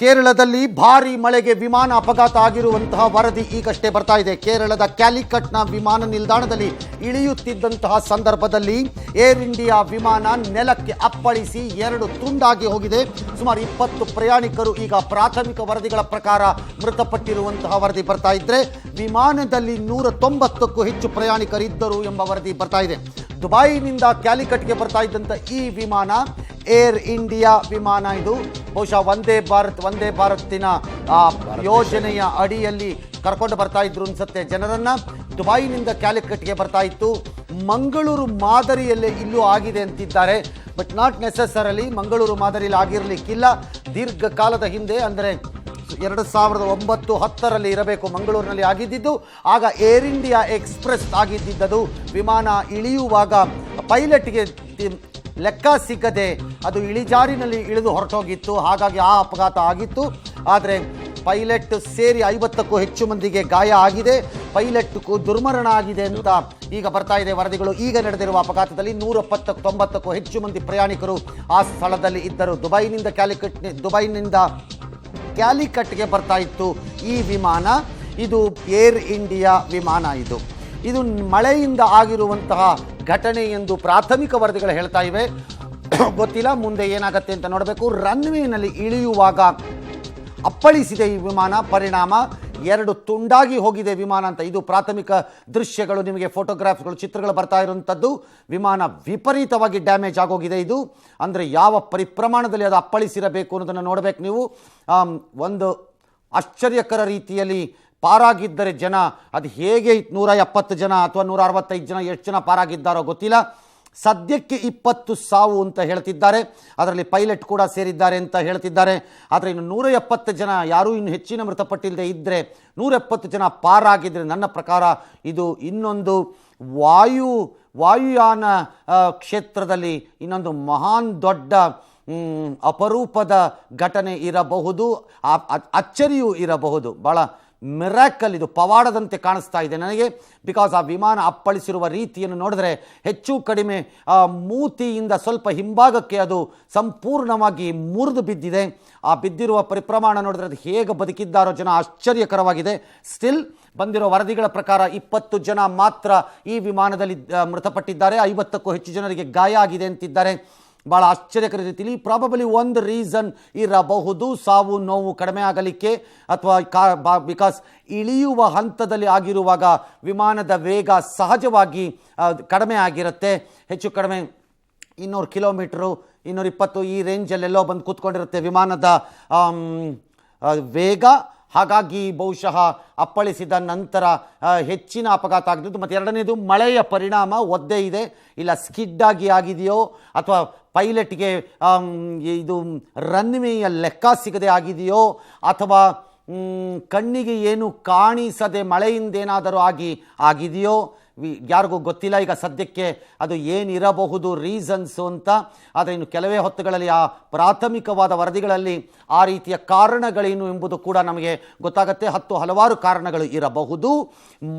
ಕೇರಳದಲ್ಲಿ ಭಾರೀ ಮಳೆಗೆ ವಿಮಾನ ಅಪಘಾತ ಆಗಿರುವಂತಹ ವರದಿ ಈಗಷ್ಟೇ ಬರ್ತಾ ಇದೆ. ಕೇರಳದ ಕ್ಯಾಲಿಕಟ್ನ ವಿಮಾನ ನಿಲ್ದಾಣದಲ್ಲಿ ಇಳಿಯುತ್ತಿದ್ದಂತಹ ಸಂದರ್ಭದಲ್ಲಿ ಏರ್ ಇಂಡಿಯಾ ವಿಮಾನ ನೆಲಕ್ಕೆ ಅಪ್ಪಳಿಸಿ 2 ತುಂಡಾಗಿ ಹೋಗಿದೆ. ಸುಮಾರು 20 ಪ್ರಯಾಣಿಕರು ಈಗ ಪ್ರಾಥಮಿಕ ವರದಿಗಳ ಪ್ರಕಾರ ಮೃತಪಟ್ಟಿರುವಂತಹ ವರದಿ ಬರ್ತಾ ಇದ್ರೆ, ವಿಮಾನದಲ್ಲಿ 190ಕ್ಕೂ ಹೆಚ್ಚು ಪ್ರಯಾಣಿಕರಿದ್ದರು ಎಂಬ ವರದಿ ಬರ್ತಾ ಇದೆ. ದುಬೈನಿಂದ ಕ್ಯಾಲಿಕಟ್ಗೆ ಬರ್ತಾ ಇದ್ದಂಥ ಈ ವಿಮಾನ ಏರ್ ಇಂಡಿಯಾ ವಿಮಾನ. ಇದು ಬಹುಶಃ ವಂದೇ ಭಾರತಿನ ಯೋಜನೆಯ ಅಡಿಯಲ್ಲಿ ಕರ್ಕೊಂಡು ಬರ್ತಾ ಇದ್ರು ಅನ್ಸುತ್ತೆ ಜನರನ್ನ. ದುಬೈನಿಂದ ಕ್ಯಾಲಿಕಟ್ಗೆ ಬರ್ತಾ ಇತ್ತು. ಮಂಗಳೂರು ಮಾದರಿಯಲ್ಲೇ ಇಲ್ಲೂ ಆಗಿದೆ ಅಂತಿದ್ದಾರೆ, ಬಟ್ ನಾಟ್ ನೆಸೆಸರಲಿ ಮಂಗಳೂರು ಮಾದರಿಯಲ್ಲಿ ಆಗಿರಲಿಕ್ಕಿಲ್ಲ. ದೀರ್ಘಕಾಲದ ಹಿಂದೆ ಅಂದರೆ 2009-10ರಲ್ಲಿ ಇರಬೇಕು ಮಂಗಳೂರಿನಲ್ಲಿ ಆಗಿದ್ದಿದ್ದು. ಆಗ ಏರ್ ಇಂಡಿಯಾ ಎಕ್ಸ್ಪ್ರೆಸ್ ಆಗಿದ್ದಿದ್ದದು. ವಿಮಾನ ಇಳಿಯುವಾಗ ಪೈಲಟ್ಗೆ ಲೆಕ್ಕ ಸಿಗದೆ ಅದು ಇಳಿಜಾರಿನಲ್ಲಿ ಇಳಿದು ಹೊರಟೋಗಿತ್ತು, ಹಾಗಾಗಿ ಆ ಅಪಘಾತ ಆಗಿತ್ತು. ಆದರೆ ಪೈಲಟ್ ಸೇರಿ 50ಕ್ಕೂ ಹೆಚ್ಚು ಮಂದಿಗೆ ಗಾಯ ಆಗಿದೆ, ಪೈಲಟ್ಗೂ ದುರ್ಮರಣ ಆಗಿದೆ ಅಂತ ಈಗ ಬರ್ತಾ ಇದೆ ವರದಿಗಳು. ಈಗ ನಡೆದಿರುವ ಅಪಘಾತದಲ್ಲಿ 190ಕ್ಕೂ ಹೆಚ್ಚು ಮಂದಿ ಪ್ರಯಾಣಿಕರು ಆ ಸ್ಥಳದಲ್ಲಿ ಇದ್ದರು. ದುಬೈನಿಂದ ಕ್ಯಾಲಿಕಟ್ಗೆ ಬರ್ತಾ ಇತ್ತು ಈ ವಿಮಾನ. ಇದು ಏರ್ ಇಂಡಿಯಾ ವಿಮಾನ. ಇದು ಮಳೆಯಿಂದ ಆಗಿರುವಂತಹ ಘಟನೆ ಎಂದು ಪ್ರಾಥಮಿಕ ವರದಿಗಳು ಹೇಳ್ತಾ ಇವೆ. ಗೊತ್ತಿಲ್ಲ ಮುಂದೆ ಏನಾಗುತ್ತೆ ಅಂತ ನೋಡಬೇಕು. ರನ್ವೇನಲ್ಲಿ ಇಳಿಯುವಾಗ ಅಪ್ಪಳಿಸಿದೆ ಈ ವಿಮಾನ, ಪರಿಣಾಮ 2 ತುಂಡಾಗಿ ಹೋಗಿದೆ ವಿಮಾನ ಅಂತ ಇದು ಪ್ರಾಥಮಿಕ ದೃಶ್ಯಗಳು. ನಿಮಗೆ ಫೋಟೋಗ್ರಾಫ್ಗಳು, ಚಿತ್ರಗಳು ಬರ್ತಾ ಇರುವಂಥದ್ದು. ವಿಮಾನ ವಿಪರೀತವಾಗಿ ಡ್ಯಾಮೇಜ್ ಆಗೋಗಿದೆ. ಇದು ಅಂದರೆ ಯಾವ ಪರಿಪ್ರಮಾಣದಲ್ಲಿ ಅದು ಅಪ್ಪಳಿಸಿರಬೇಕು ಅನ್ನೋದನ್ನು ನೋಡಬೇಕು ನೀವು. ಒಂದು ಆಶ್ಚರ್ಯಕರ ರೀತಿಯಲ್ಲಿ ಪಾರಾಗಿದ್ದರೆ ಜನ, ಅದು ಹೇಗೆ 170 ಜನ ಅಥವಾ 165 ಜನ ಎಷ್ಟು ಜನ ಪಾರಾಗಿದ್ದಾರೋ ಗೊತ್ತಿಲ್ಲ. ಸದ್ಯಕ್ಕೆ 20 ಸಾವು ಅಂತ ಹೇಳ್ತಿದ್ದಾರೆ, ಅದರಲ್ಲಿ ಪೈಲಟ್ ಕೂಡ ಸೇರಿದ್ದಾರೆ ಅಂತ ಹೇಳ್ತಿದ್ದಾರೆ. ಆದರೆ ಇನ್ನು 170 ಜನ ಯಾರೂ ಇನ್ನು ಹೆಚ್ಚಿನ ಮೃತಪಟ್ಟಿಲ್ಲದೆ ಇದ್ದರೆ 170 ಜನ ಪಾರಾಗಿದ್ದರೆ ನನ್ನ ಪ್ರಕಾರ ಇದು ಇನ್ನೊಂದು ವಾಯುಯಾನ ಕ್ಷೇತ್ರದಲ್ಲಿ ಇನ್ನೊಂದು ಮಹಾನ್ ದೊಡ್ಡ ಅಪರೂಪದ ಘಟನೆ ಇರಬಹುದು, ಅಚ್ಚರಿಯೂ ಇರಬಹುದು. ಭಾಳ ಮಿರಾಕಲ್, ಇದು ಪವಾಡದಂತೆ ಕಾಣಿಸ್ತಾ ಇದೆ ನನಗೆ. ಬಿಕಾಸ್ ಆ ವಿಮಾನ ಅಪ್ಪಳಿಸಿರುವ ರೀತಿಯನ್ನು ನೋಡಿದ್ರೆ ಹೆಚ್ಚು ಕಡಿಮೆ ಮೂತಿಯಿಂದ ಸ್ವಲ್ಪ ಹಿಂಭಾಗಕ್ಕೆ ಅದು ಸಂಪೂರ್ಣವಾಗಿ ಮುರಿದು ಬಿದ್ದಿದೆ. ಆ ಬಿದ್ದಿರುವ ಪರಿಪ್ರಮಾಣ ನೋಡಿದ್ರೆ ಅದು ಹೇಗೆ ಬದುಕಿದ್ದಾರೋ ಜನ ಆಶ್ಚರ್ಯಕರವಾಗಿದೆ. ಸ್ಟಿಲ್ ಬಂದಿರೋ ವರದಿಗಳ ಪ್ರಕಾರ 20 ಜನ ಮಾತ್ರ ಈ ವಿಮಾನದಲ್ಲಿ ಮೃತಪಟ್ಟಿದ್ದಾರೆ, 50ಕ್ಕೂ ಹೆಚ್ಚು ಜನರಿಗೆ ಗಾಯ ಆಗಿದೆ ಅಂತಿದ್ದಾರೆ. ಭಾಳ ಆಶ್ಚರ್ಯಕರ ರೀತಿಯಲ್ಲಿ ಪ್ರಾಬಬಲಿ ಒಂದು ರೀಸನ್ ಇರಬಹುದು ಸಾವು ನೋವು ಕಡಿಮೆ ಆಗಲಿಕ್ಕೆ, ಅಥವಾ ಬಿಕಾಸ್ ಇಳಿಯುವ ಹಂತದಲ್ಲಿ ಆಗಿರುವಾಗ ವಿಮಾನದ ವೇಗ ಸಹಜವಾಗಿ ಕಡಿಮೆ ಆಗಿರುತ್ತೆ. ಹೆಚ್ಚು ಕಡಿಮೆ 200 ಕಿಲೋಮೀಟ್ರು 220 ಈ ರೇಂಜಲ್ಲೆಲ್ಲೋ ಬಂದು ಕೂತ್ಕೊಂಡಿರುತ್ತೆ ವಿಮಾನದ ವೇಗ. ಹಾಗಾಗಿ ಬಹುಶಃ ಅಪ್ಪಳಿಸಿದ ನಂತರ ಹೆಚ್ಚಿನ ಅಪಘಾತ ಆಗಿದ್ದು. ಮತ್ತು ಎರಡನೇದು ಮಳೆಯ ಪರಿಣಾಮ ಒದ್ದೆ ಇದೆ, ಇಲ್ಲ ಸ್ಕಿಡ್ ಆಗಿದೆಯೋ ಅಥವಾ ಪೈಲಟ್ಗೆ ಇದು ರನ್ವೇಯ ಲೆಕ್ಕ ಸಿಗದೆ ಆಗಿದೆಯೋ ಅಥವಾ ಕಣ್ಣಿಗೆ ಏನು ಕಾಣಿಸದೆ ಮಳೆಯಿಂದೇನಾದರೂ ಆಗಿದೆಯೋ ಯಾರಿಗೂ ಗೊತ್ತಿಲ್ಲ. ಈಗ ಸದ್ಯಕ್ಕೆ ಅದು ಏನಿರಬಹುದು ರೀಸನ್ಸು ಅಂತ. ಆದರೆ ಇನ್ನು ಕೆಲವೇ ಹೊತ್ತುಗಳಲ್ಲಿ ಆ ಪ್ರಾಥಮಿಕವಾದ ವರದಿಗಳಲ್ಲಿ ಆ ರೀತಿಯ ಕಾರಣಗಳೇನು ಎಂಬುದು ಕೂಡ ನಮಗೆ ಗೊತ್ತಾಗುತ್ತೆ. ಹಲವಾರು ಕಾರಣಗಳು ಇರಬಹುದು.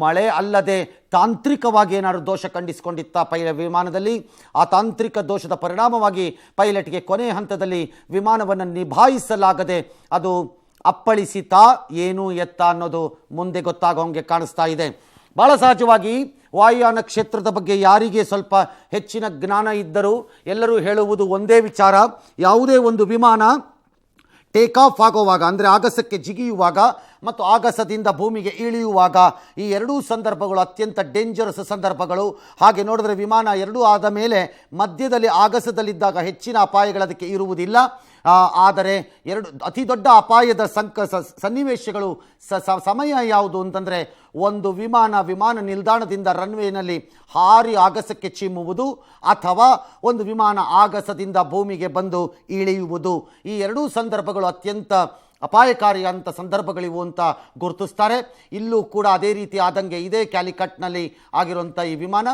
ಮಳೆ ಅಲ್ಲದೆ ತಾಂತ್ರಿಕವಾಗಿ ಏನಾದರೂ ದೋಷ ಕಂಡಿಸಿಕೊಂಡಿತ್ತ ವಿಮಾನದಲ್ಲಿ, ಆ ತಾಂತ್ರಿಕ ದೋಷದ ಪರಿಣಾಮವಾಗಿ ಪೈಲಟ್ಗೆ ಕೊನೆಯ ಹಂತದಲ್ಲಿ ವಿಮಾನವನ್ನು ನಿಭಾಯಿಸಲಾಗದೆ ಅದು ಅಪ್ಪಳಿಸಿತಾ ಏನು ಎತ್ತ ಅನ್ನೋದು ಮುಂದೆ ಗೊತ್ತಾಗೋಂಗೆ ಕಾಣಿಸ್ತಾ ಇದೆ. ಭಾಳ ಸಹಜವಾಗಿ ವಾಯುಯಾನ ಕ್ಷೇತ್ರದ ಬಗ್ಗೆ ಯಾರಿಗೆ ಸ್ವಲ್ಪ ಹೆಚ್ಚಿನ ಜ್ಞಾನ ಇದ್ದರೂ ಎಲ್ಲರೂ ಹೇಳುವುದು ಒಂದೇ ವಿಚಾರ. ಯಾವುದೇ ಒಂದು ವಿಮಾನ ಟೇಕ್ ಆಫ್ ಆಗುವಾಗ ಅಂದರೆ ಆಗಸಕ್ಕೆ ಜಿಗಿಯುವಾಗ ಮತ್ತು ಆಗಸದಿಂದ ಭೂಮಿಗೆ ಇಳಿಯುವಾಗ ಈ ಎರಡೂ ಸಂದರ್ಭಗಳು ಅತ್ಯಂತ ಡೇಂಜರಸ್ ಸಂದರ್ಭಗಳು. ಹಾಗೆ ನೋಡಿದ್ರೆ ವಿಮಾನ ಎರಡೂ ಆದ ಮೇಲೆ ಮಧ್ಯದಲ್ಲಿ ಆಗಸದಲ್ಲಿದ್ದಾಗ ಹೆಚ್ಚಿನ ಅಪಾಯಗಳದಕ್ಕೆ ಇರುವುದಿಲ್ಲ. ಆದರೆ ಅತಿ ದೊಡ್ಡ ಅಪಾಯದ ಸನ್ನಿವೇಶಗಳು ಸಮಯ ಯಾವುದು ಅಂತಂದರೆ ಒಂದು ವಿಮಾನ ನಿಲ್ದಾಣದಿಂದ ರನ್ವೇನಲ್ಲಿ ಹಾರಿ ಆಗಸಕ್ಕೆ ಚಿಮ್ಮುವುದು ಅಥವಾ ಒಂದು ವಿಮಾನ ಆಗಸದಿಂದ ಭೂಮಿಗೆ ಬಂದು ಇಳಿಯುವುದು. ಈ ಎರಡೂ ಸಂದರ್ಭಗಳು ಅತ್ಯಂತ ಅಪಾಯಕಾರಿ ಅಂತ ಸಂದರ್ಭಗಳಿವು ಅಂತ ಗುರುತಿಸ್ತಾರೆ. ಇಲ್ಲೂ ಕೂಡ ಅದೇ ರೀತಿ ಆದಂಗೆ ಇದೆ. ಕ್ಯಾಲಿಕಟ್ನಲ್ಲಿ ಆಗಿರುವಂಥ ಈ ವಿಮಾನ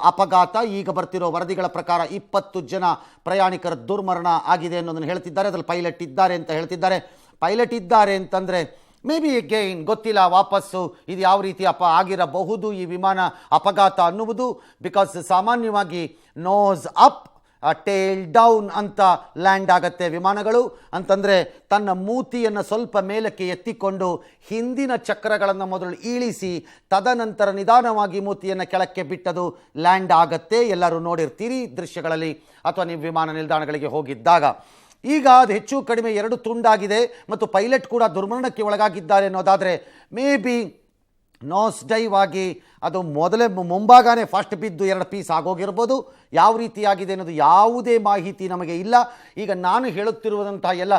ಅಪಘಾತ ಈಗ ಬರ್ತಿರೋ ವರದಿಗಳ ಪ್ರಕಾರ 20 ಜನ ಪ್ರಯಾಣಿಕರ ದುರ್ಮರಣ ಆಗಿದೆ ಅನ್ನೋದನ್ನು ಹೇಳ್ತಿದ್ದಾರೆ. ಅದರಲ್ಲಿ ಪೈಲಟ್ ಇದ್ದಾರೆ ಅಂತ ಹೇಳ್ತಿದ್ದಾರೆ. ಪೈಲಟ್ ಇದ್ದಾರೆ ಅಂತಂದರೆ ಮೇ ಬಿ ಅಗೈನ್ ಗೊತ್ತಿಲ್ಲ ವಾಪಸ್ಸು ಇದು ಯಾವ ರೀತಿ ಆಗಿರಬಹುದು ಈ ವಿಮಾನ ಅಪಘಾತ ಅನ್ನುವುದು. ಬಿಕಾಸ್ ಸಾಮಾನ್ಯವಾಗಿ ನೋಸ್ ಅಪ್ ಟೇಲ್ ಡೌನ್ ಅಂತ ಲ್ಯಾಂಡ್ ಆಗತ್ತೆ ವಿಮಾನಗಳು. ಅಂತಂದರೆ ತನ್ನ ಮೂತಿಯನ್ನು ಸ್ವಲ್ಪ ಮೇಲಕ್ಕೆ ಎತ್ತಿಕೊಂಡು ಹಿಂದಿನ ಚಕ್ರಗಳನ್ನು ಮೊದಲು ಇಳಿಸಿ ತದನಂತರ ನಿಧಾನವಾಗಿ ಮೂತಿಯನ್ನು ಕೆಳಕ್ಕೆ ಬಿಟ್ಟದು ಲ್ಯಾಂಡ್ ಆಗತ್ತೆ. ಎಲ್ಲರೂ ನೋಡಿರ್ತೀರಿ ದೃಶ್ಯಗಳಲ್ಲಿ ಅಥವಾ ನೀವು ವಿಮಾನ ನಿಲ್ದಾಣಗಳಿಗೆ ಹೋಗಿದ್ದಾಗ. ಈಗ ಅದು ಹೆಚ್ಚು ಕಡಿಮೆ 2 ತುಂಡಾಗಿದೆ ಮತ್ತು ಪೈಲಟ್ ಕೂಡ ದುರ್ಮರಣಕ್ಕೆ ಒಳಗಾಗಿದ್ದಾರೆ ಅನ್ನೋದಾದರೆ ಮೇ ಬಿ ನೋಸ್ ಡೈವ್ ಆಗಿ ಅದು ಮೊದಲೇ ಮುಂಭಾಗನೇ ಫಸ್ಟ್ ಬಿದ್ದು 2 ಪೀಸ್ ಆಗೋಗಿರ್ಬೋದು. ಯಾವ ರೀತಿಯಾಗಿದೆ ಅನ್ನೋದು ಯಾವುದೇ ಮಾಹಿತಿ ನಮಗೆ ಇಲ್ಲ. ಈಗ ನಾನು ಹೇಳುತ್ತಿರುವಂತಹ ಎಲ್ಲ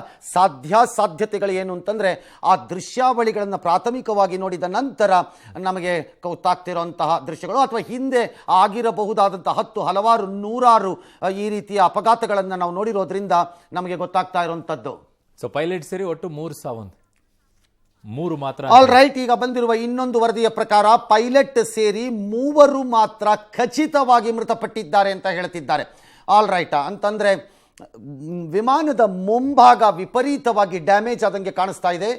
ಸಾಧ್ಯತೆಗಳು ಏನು ಅಂತಂದರೆ ಆ ದೃಶ್ಯಾವಳಿಗಳನ್ನು ಪ್ರಾಥಮಿಕವಾಗಿ ನೋಡಿದ ನಂತರ ನಮಗೆ ಗೊತ್ತಾಗ್ತಿರೋಂತಹ ದೃಶ್ಯಗಳು ಅಥವಾ ಹಿಂದೆ ಆಗಿರಬಹುದಾದಂಥ 10 ಹಲವಾರು ನೂರಾರು ಈ ರೀತಿಯ ಅಪಘಾತಗಳನ್ನು ನಾವು ನೋಡಿರೋದ್ರಿಂದ ನಮಗೆ ಗೊತ್ತಾಗ್ತಾ ಇರುವಂಥದ್ದು. ಸೊ ಪೈಲಟ್ ಸೇರಿ ಒಟ್ಟು 3 ಸಾವಂತ 3 ಮಾತ್ರ. ಆಲ್ ರೈಟ್, ಈಗ ಬಂದಿರುವ ಇನ್ನೊಂದು ವರದಿಯ ಪ್ರಕಾರ ಪೈಲಟ್ ಸೇರಿ 3 ಮಾತ್ರ ಖಚಿತವಾಗಿ ಮೃತಪಟ್ಟಿದ್ದಾರೆ ಅಂತ ಹೇಳ್ತಿದ್ದಾರೆ. ಆಲ್ ರೈಟ್, ಅಂತಂದರೆ ವಿಮಾನದ ಮುಂಭಾಗ ವಿಪರೀತವಾಗಿ ಡ್ಯಾಮೇಜ್ ಆದಂಗೆ ಕಾಣಿಸ್ತಾ ಇದೆ.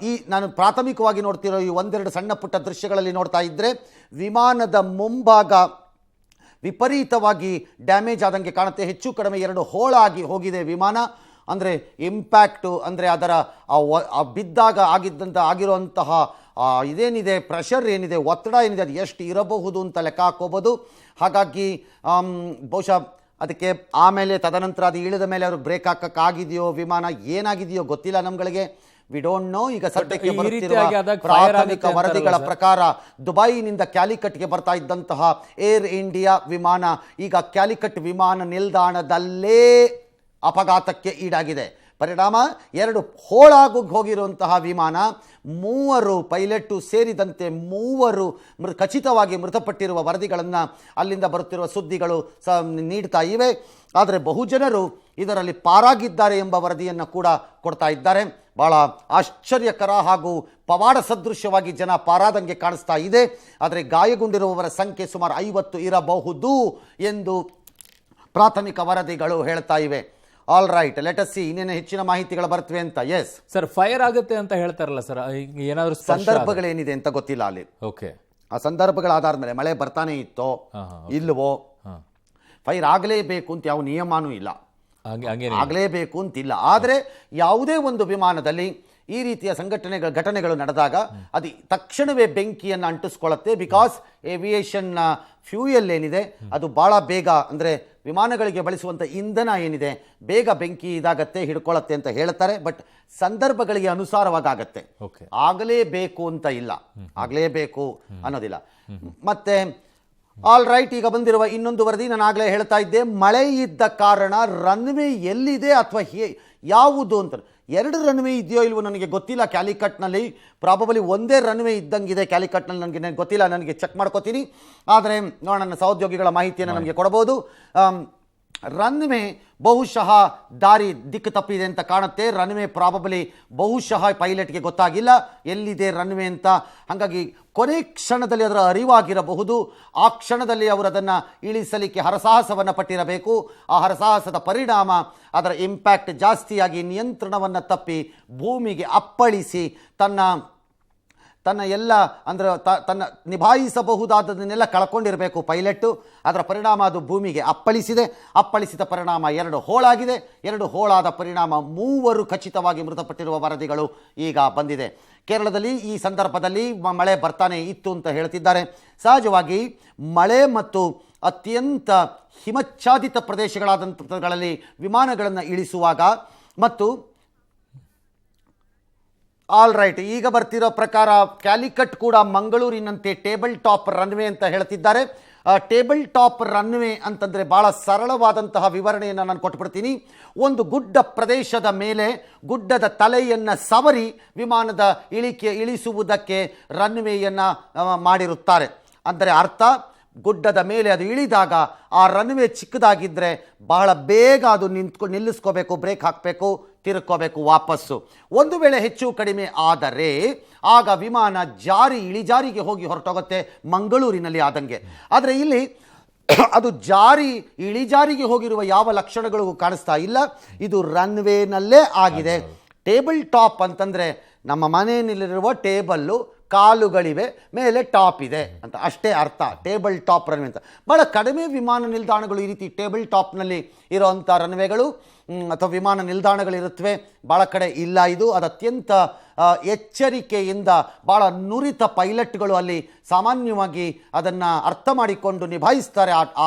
ಈ ನಾನು ಪ್ರಾಥಮಿಕವಾಗಿ ನೋಡ್ತಿರೋ ಈ 1-2 ಸಣ್ಣ ಪುಟ್ಟ ದೃಶ್ಯಗಳಲ್ಲಿ ನೋಡ್ತಾ ಇದ್ದರೆ ವಿಮಾನದ ಮುಂಭಾಗ ವಿಪರೀತವಾಗಿ ಡ್ಯಾಮೇಜ್ ಆದಂಗೆ ಕಾಣುತ್ತೆ. ಹೆಚ್ಚು ಕಡಿಮೆ 2 ಹೋಳಾಗಿ ಹೋಗಿದೆ ವಿಮಾನ. ಅಂದರೆ ಇಂಪ್ಯಾಕ್ಟು ಅಂದರೆ ಅದರ ಬಿದ್ದಾಗ ಆಗಿರುವಂತಹ ಇದೇನಿದೆ ಪ್ರೆಷರ್ ಏನಿದೆ, ಒತ್ತಡ ಏನಿದೆ, ಅದು ಎಷ್ಟು ಇರಬಹುದು ಅಂತ ಲೆಕ್ಕ ಹಾಕೋಬೋದು. ಹಾಗಾಗಿ ಬಹುಶಃ ಅದಕ್ಕೆ ಆಮೇಲೆ ತದನಂತರ ಅದು ಇಳಿದ ಮೇಲೆ ಅವರು ಬ್ರೇಕ್ ಹಾಕಕ್ಕಾಗಿದೆಯೋ ವಿಮಾನ ಏನಾಗಿದೆಯೋ ಗೊತ್ತಿಲ್ಲ ನಮ್ಗಳಿಗೆ. We don't know. ಈಗ ಸದ್ಯಕ್ಕೆ ಬರುತ್ತಿರುವ ಪ್ರಾಥಮಿಕ ವರದಿಗಳ ಪ್ರಕಾರ ದುಬೈನಿಂದ ಕ್ಯಾಲಿಕಟ್ಗೆ ಬರ್ತಾ ಇದ್ದಂತಹ ಏರ್ ಇಂಡಿಯಾ ವಿಮಾನ ಈಗ ಕ್ಯಾಲಿಕಟ್ ವಿಮಾನ ನಿಲ್ದಾಣದಲ್ಲೇ ಅಪಘಾತಕ್ಕೆ ಈಡಾಗಿದೆ. ಪರಿಣಾಮ 2 ಹೋಳಾಗಿ ಹೋಗಿರುವಂತಹ ವಿಮಾನ 3 ಪೈಲಟ್ಟು ಸೇರಿದಂತೆ 3 ಖಚಿತವಾಗಿ ಮೃತಪಟ್ಟಿರುವ ವರದಿಗಳನ್ನು ಅಲ್ಲಿಂದ ಬರುತ್ತಿರುವ ಸುದ್ದಿಗಳು ನೀಡ್ತಾ ಇವೆ. ಆದರೆ ಬಹುಜನರು ಇದರಲ್ಲಿ ಪಾರಾಗಿದ್ದಾರೆ ಎಂಬ ವರದಿಯನ್ನು ಕೂಡ ಕೊಡ್ತಾ ಇದ್ದಾರೆ. ಭಾಳ ಆಶ್ಚರ್ಯಕರ ಹಾಗೂ ಪವಾಡ ಸದೃಶ್ಯವಾಗಿ ಜನ ಪಾರಾದಂಗೆ ಕಾಣಿಸ್ತಾ ಇದೆ. ಆದರೆ ಗಾಯಗೊಂಡಿರುವವರ ಸಂಖ್ಯೆ ಸುಮಾರು 50 ಇರಬಹುದು ಎಂದು ಪ್ರಾಥಮಿಕ ವರದಿಗಳು ಹೇಳ್ತಾ ಇವೆ. All right, let us see ಇನ್ನೇನು ಹೆಚ್ಚಿನ ಮಾಹಿತಿಗಳು ಬರ್ತವೆ ಅಂತ. ಎಸ್ ಸರ್, ಫೈರ್ ಆಗುತ್ತೆ ಅಂತ ಹೇಳ್ತಾರಲ್ಲ ಸರ್, ಏನಾದರೂ ಸಂದರ್ಭಗಳೇನಿದೆ ಅಂತ ಗೊತ್ತಿಲ್ಲ ಅಲ್ಲಿ. ಓಕೆ, ಆ ಸಂದರ್ಭಗಳಾದ ಮೇಲೆ ಮಳೆ ಬರ್ತಾನೆ ಇತ್ತೋ ಇಲ್ವೋ, ಫೈರ್ ಆಗಲೇಬೇಕು ಅಂತ ಯಾವ ನಿಯಮನೂ ಇಲ್ಲ, ಆಗಲೇಬೇಕು ಅಂತಿಲ್ಲ. ಆದರೆ ಯಾವುದೇ ಒಂದು ವಿಮಾನದಲ್ಲಿ ಈ ರೀತಿಯ ಘಟನೆಗಳು ನಡೆದಾಗ ಅದು ತಕ್ಷಣವೇ ಬೆಂಕಿಯನ್ನು ಅಂಟಿಸ್ಕೊಳ್ಳುತ್ತೆ. ಬಿಕಾಸ್ ಏವಿಯೇಷನ್ ಫ್ಯೂಯಲ್ ಏನಿದೆ ಅದು ಭಾಳ ಬೇಗ, ಅಂದರೆ ವಿಮಾನಗಳಿಗೆ ಬಳಸುವಂಥ ಇಂಧನ ಏನಿದೆ ಬೇಗ ಬೆಂಕಿ ಇದಾಗತ್ತೆ, ಹಿಡ್ಕೊಳ್ಳುತ್ತೆ ಅಂತ ಹೇಳ್ತಾರೆ. ಬಟ್ ಸಂದರ್ಭಗಳಿಗೆ ಅನುಸಾರವಾಗತ್ತೆ, ಆಗಲೇಬೇಕು ಅಂತ ಇಲ್ಲ, ಆಗಲೇಬೇಕು ಅನ್ನೋದಿಲ್ಲ. ಮತ್ತೆ ಆಲ್ ರೈಟ್, ಈಗ ಬಂದಿರುವ ಇನ್ನೊಂದು ವರದಿ ನಾನು ಆಗಲೇ ಹೇಳ್ತಾ ಇದ್ದೆ, ಮಳೆ ಇದ್ದ ಕಾರಣ ರನ್ವೇ ಎಲ್ಲಿದೆ ಅಥವಾ ಯಾವುದು ಅಂತ. 2 ರನ್ವೇ ಇದೆಯೋ ಇಲ್ವೋ ನನಗೆ ಗೊತ್ತಿಲ್ಲ. ಕ್ಯಾಲಿಕಟ್ನಲ್ಲಿ ಪ್ರಾಬಬಲಿ ಒಂದೇ ರನ್ವೇ ಇದ್ದಂಗಿದೆ ಕ್ಯಾಲಿಕಟ್ನಲ್ಲಿ, ನನಗೆ ಗೊತ್ತಿಲ್ಲ, ನನಗೆ ಚೆಕ್ ಮಾಡ್ಕೋತೀನಿ. ಆದರೆ ನೋಡೋಣ, ನನ್ನ ಸಹೋದ್ಯೋಗಿಗಳ ಮಾಹಿತಿಯನ್ನು ನಮಗೆ ಕೊಡಬಹುದು. ರನ್ವೇ ಬಹುಶಃ ದಿಕ್ಕು ತಪ್ಪಿದೆ ಅಂತ ಕಾಣುತ್ತೆ. ರನ್ವೇ ಪ್ರಾಬಬಲಿ ಬಹುಶಃ ಪೈಲಟ್ಗೆ ಗೊತ್ತಾಗಿಲ್ಲ ಎಲ್ಲಿದೆ ರನ್ವೇ ಅಂತ. ಹಾಗಾಗಿ ಕೊನೆ ಕ್ಷಣದಲ್ಲಿ ಅದರ ಅರಿವಾಗಿರಬಹುದು. ಆ ಕ್ಷಣದಲ್ಲಿ ಅವರು ಅದನ್ನು ಇಳಿಸಲಿಕ್ಕೆ ಹರಸಾಹಸವನ್ನು ಪಟ್ಟಿರಬೇಕು. ಆ ಹರಸಾಹಸದ ಪರಿಣಾಮ ಅದರ ಇಂಪ್ಯಾಕ್ಟ್ ಜಾಸ್ತಿಯಾಗಿ ನಿಯಂತ್ರಣವನ್ನು ತಪ್ಪಿ ಭೂಮಿಗೆ ಅಪ್ಪಳಿಸಿ ತನ್ನ ಎಲ್ಲ ಅಂದರೆ ತನ್ನ ನಿಭಾಯಿಸಬಹುದಾದದನ್ನೆಲ್ಲ ಕಳ್ಕೊಂಡಿರಬೇಕು ಪೈಲಟ್ಟು. ಅದರ ಪರಿಣಾಮ ಅದು ಭೂಮಿಗೆ ಅಪ್ಪಳಿಸಿದ ಪರಿಣಾಮ 2 ಹೋಳಾಗಿದೆ. 2 ಹೋಳಾದ ಪರಿಣಾಮ 3 ಖಚಿತವಾಗಿ ಮೃತಪಟ್ಟಿರುವ ವರದಿಗಳು ಈಗ ಬಂದಿದೆ. ಕೇರಳದಲ್ಲಿ ಈ ಸಂದರ್ಭದಲ್ಲಿ ಮಳೆ ಬರ್ತಾನೆ ಇತ್ತು ಅಂತ ಹೇಳ್ತಿದ್ದಾರೆ. ಸಹಜವಾಗಿ ಮಳೆ ಮತ್ತು ಅತ್ಯಂತ ಹಿಮಚ್ಛಾದಿತ ಪ್ರದೇಶಗಳಾದಂಥಗಳಲ್ಲಿ ವಿಮಾನಗಳನ್ನು ಇಳಿಸುವಾಗ ಮತ್ತು ಆಲ್ ರೈಟ್, ಈಗ ಬರ್ತಿರೋ ಪ್ರಕಾರ ಕ್ಯಾಲಿಕಟ್ ಕೂಡ ಮಂಗಳೂರಿನಂತೆ ಟೇಬಲ್ ಟಾಪ್ ರನ್ವೇ ಅಂತ ಹೇಳ್ತಿದ್ದಾರೆ. ಟೇಬಲ್ ಟಾಪ್ ರನ್ವೇ ಅಂತಂದರೆ ಭಾಳ ಸರಳವಾದಂತಹ ವಿವರಣೆಯನ್ನು ನಾನು ಕೊಟ್ಬಿಡ್ತೀನಿ. ಒಂದು ಗುಡ್ಡ ಪ್ರದೇಶದ ಮೇಲೆ ಗುಡ್ಡದ ತಲೆಯನ್ನು ಸವರಿ ವಿಮಾನದ ಇಳಿಸುವುದಕ್ಕೆ ರನ್ವೇಯನ್ನು ಮಾಡಿರುತ್ತಾರೆ. ಅಂದರೆ ಅರ್ಥ, ಗುಡ್ಡದ ಮೇಲೆ ಅದು ಇಳಿದಾಗ ಆ ರನ್ವೇ ಚಿಕ್ಕದಾಗಿದ್ದರೆ ಬಹಳ ಬೇಗ ಅದು ನಿಲ್ಲಿಸ್ಕೋಬೇಕು, ಬ್ರೇಕ್ ಹಾಕಬೇಕು, ತಿರುಕೋಬೇಕು ವಾಪಸ್ಸು. ಒಂದು ವೇಳೆ ಹೆಚ್ಚು ಕಡಿಮೆ ಆದರೆ ಆಗ ವಿಮಾನ ಇಳಿಜಾರಿಗೆ ಹೋಗಿ ಹೊರಟೋಗುತ್ತೆ, ಮಂಗಳೂರಿನಲ್ಲಿ ಆದಂಗೆ. ಆದರೆ ಇಲ್ಲಿ ಅದು ಇಳಿಜಾರಿಗೆ ಹೋಗಿರುವ ಯಾವ ಲಕ್ಷಣಗಳು ಕಾಣಿಸ್ತಾ ಇಲ್ಲ. ಇದು ರನ್ವೇನಲ್ಲೇ ಆಗಿದೆ. ಟೇಬಲ್ ಟಾಪ್ ಅಂತಂದರೆ ನಮ್ಮ ಮನೆಯಲ್ಲಿರುವ ಟೇಬಲ್ಲು ಕಾಲುಗಳಿವೆ, ಮೇಲೆ ಟಾಪ್ ಇದೆ ಅಂತ ಅಷ್ಟೇ ಅರ್ಥ. ಟೇಬಲ್ ಟಾಪ್ ರನ್ವೇ ಅಂತ. ಭಾಳ ಕಡಿಮೆ ವಿಮಾನ ನಿಲ್ದಾಣಗಳು ಈ ರೀತಿ ಟೇಬಲ್ ಟಾಪ್ನಲ್ಲಿ ಇರೋವಂಥ ರನ್ವೇಗಳು ಅಥವಾ ವಿಮಾನ ನಿಲ್ದಾಣಗಳಿರುತ್ತವೆ, ಭಾಳ ಕಡೆ ಇಲ್ಲ. ಇದು ಅದು ಅತ್ಯಂತ ಎಚ್ಚರಿಕೆಯಿಂದ ಭಾಳ ನುರಿತ ಪೈಲಟ್ಗಳು ಅಲ್ಲಿ ಸಾಮಾನ್ಯವಾಗಿ ಅದನ್ನು ಅರ್ಥ ಮಾಡಿಕೊಂಡು ನಿಭಾಯಿಸ್ತಾರೆ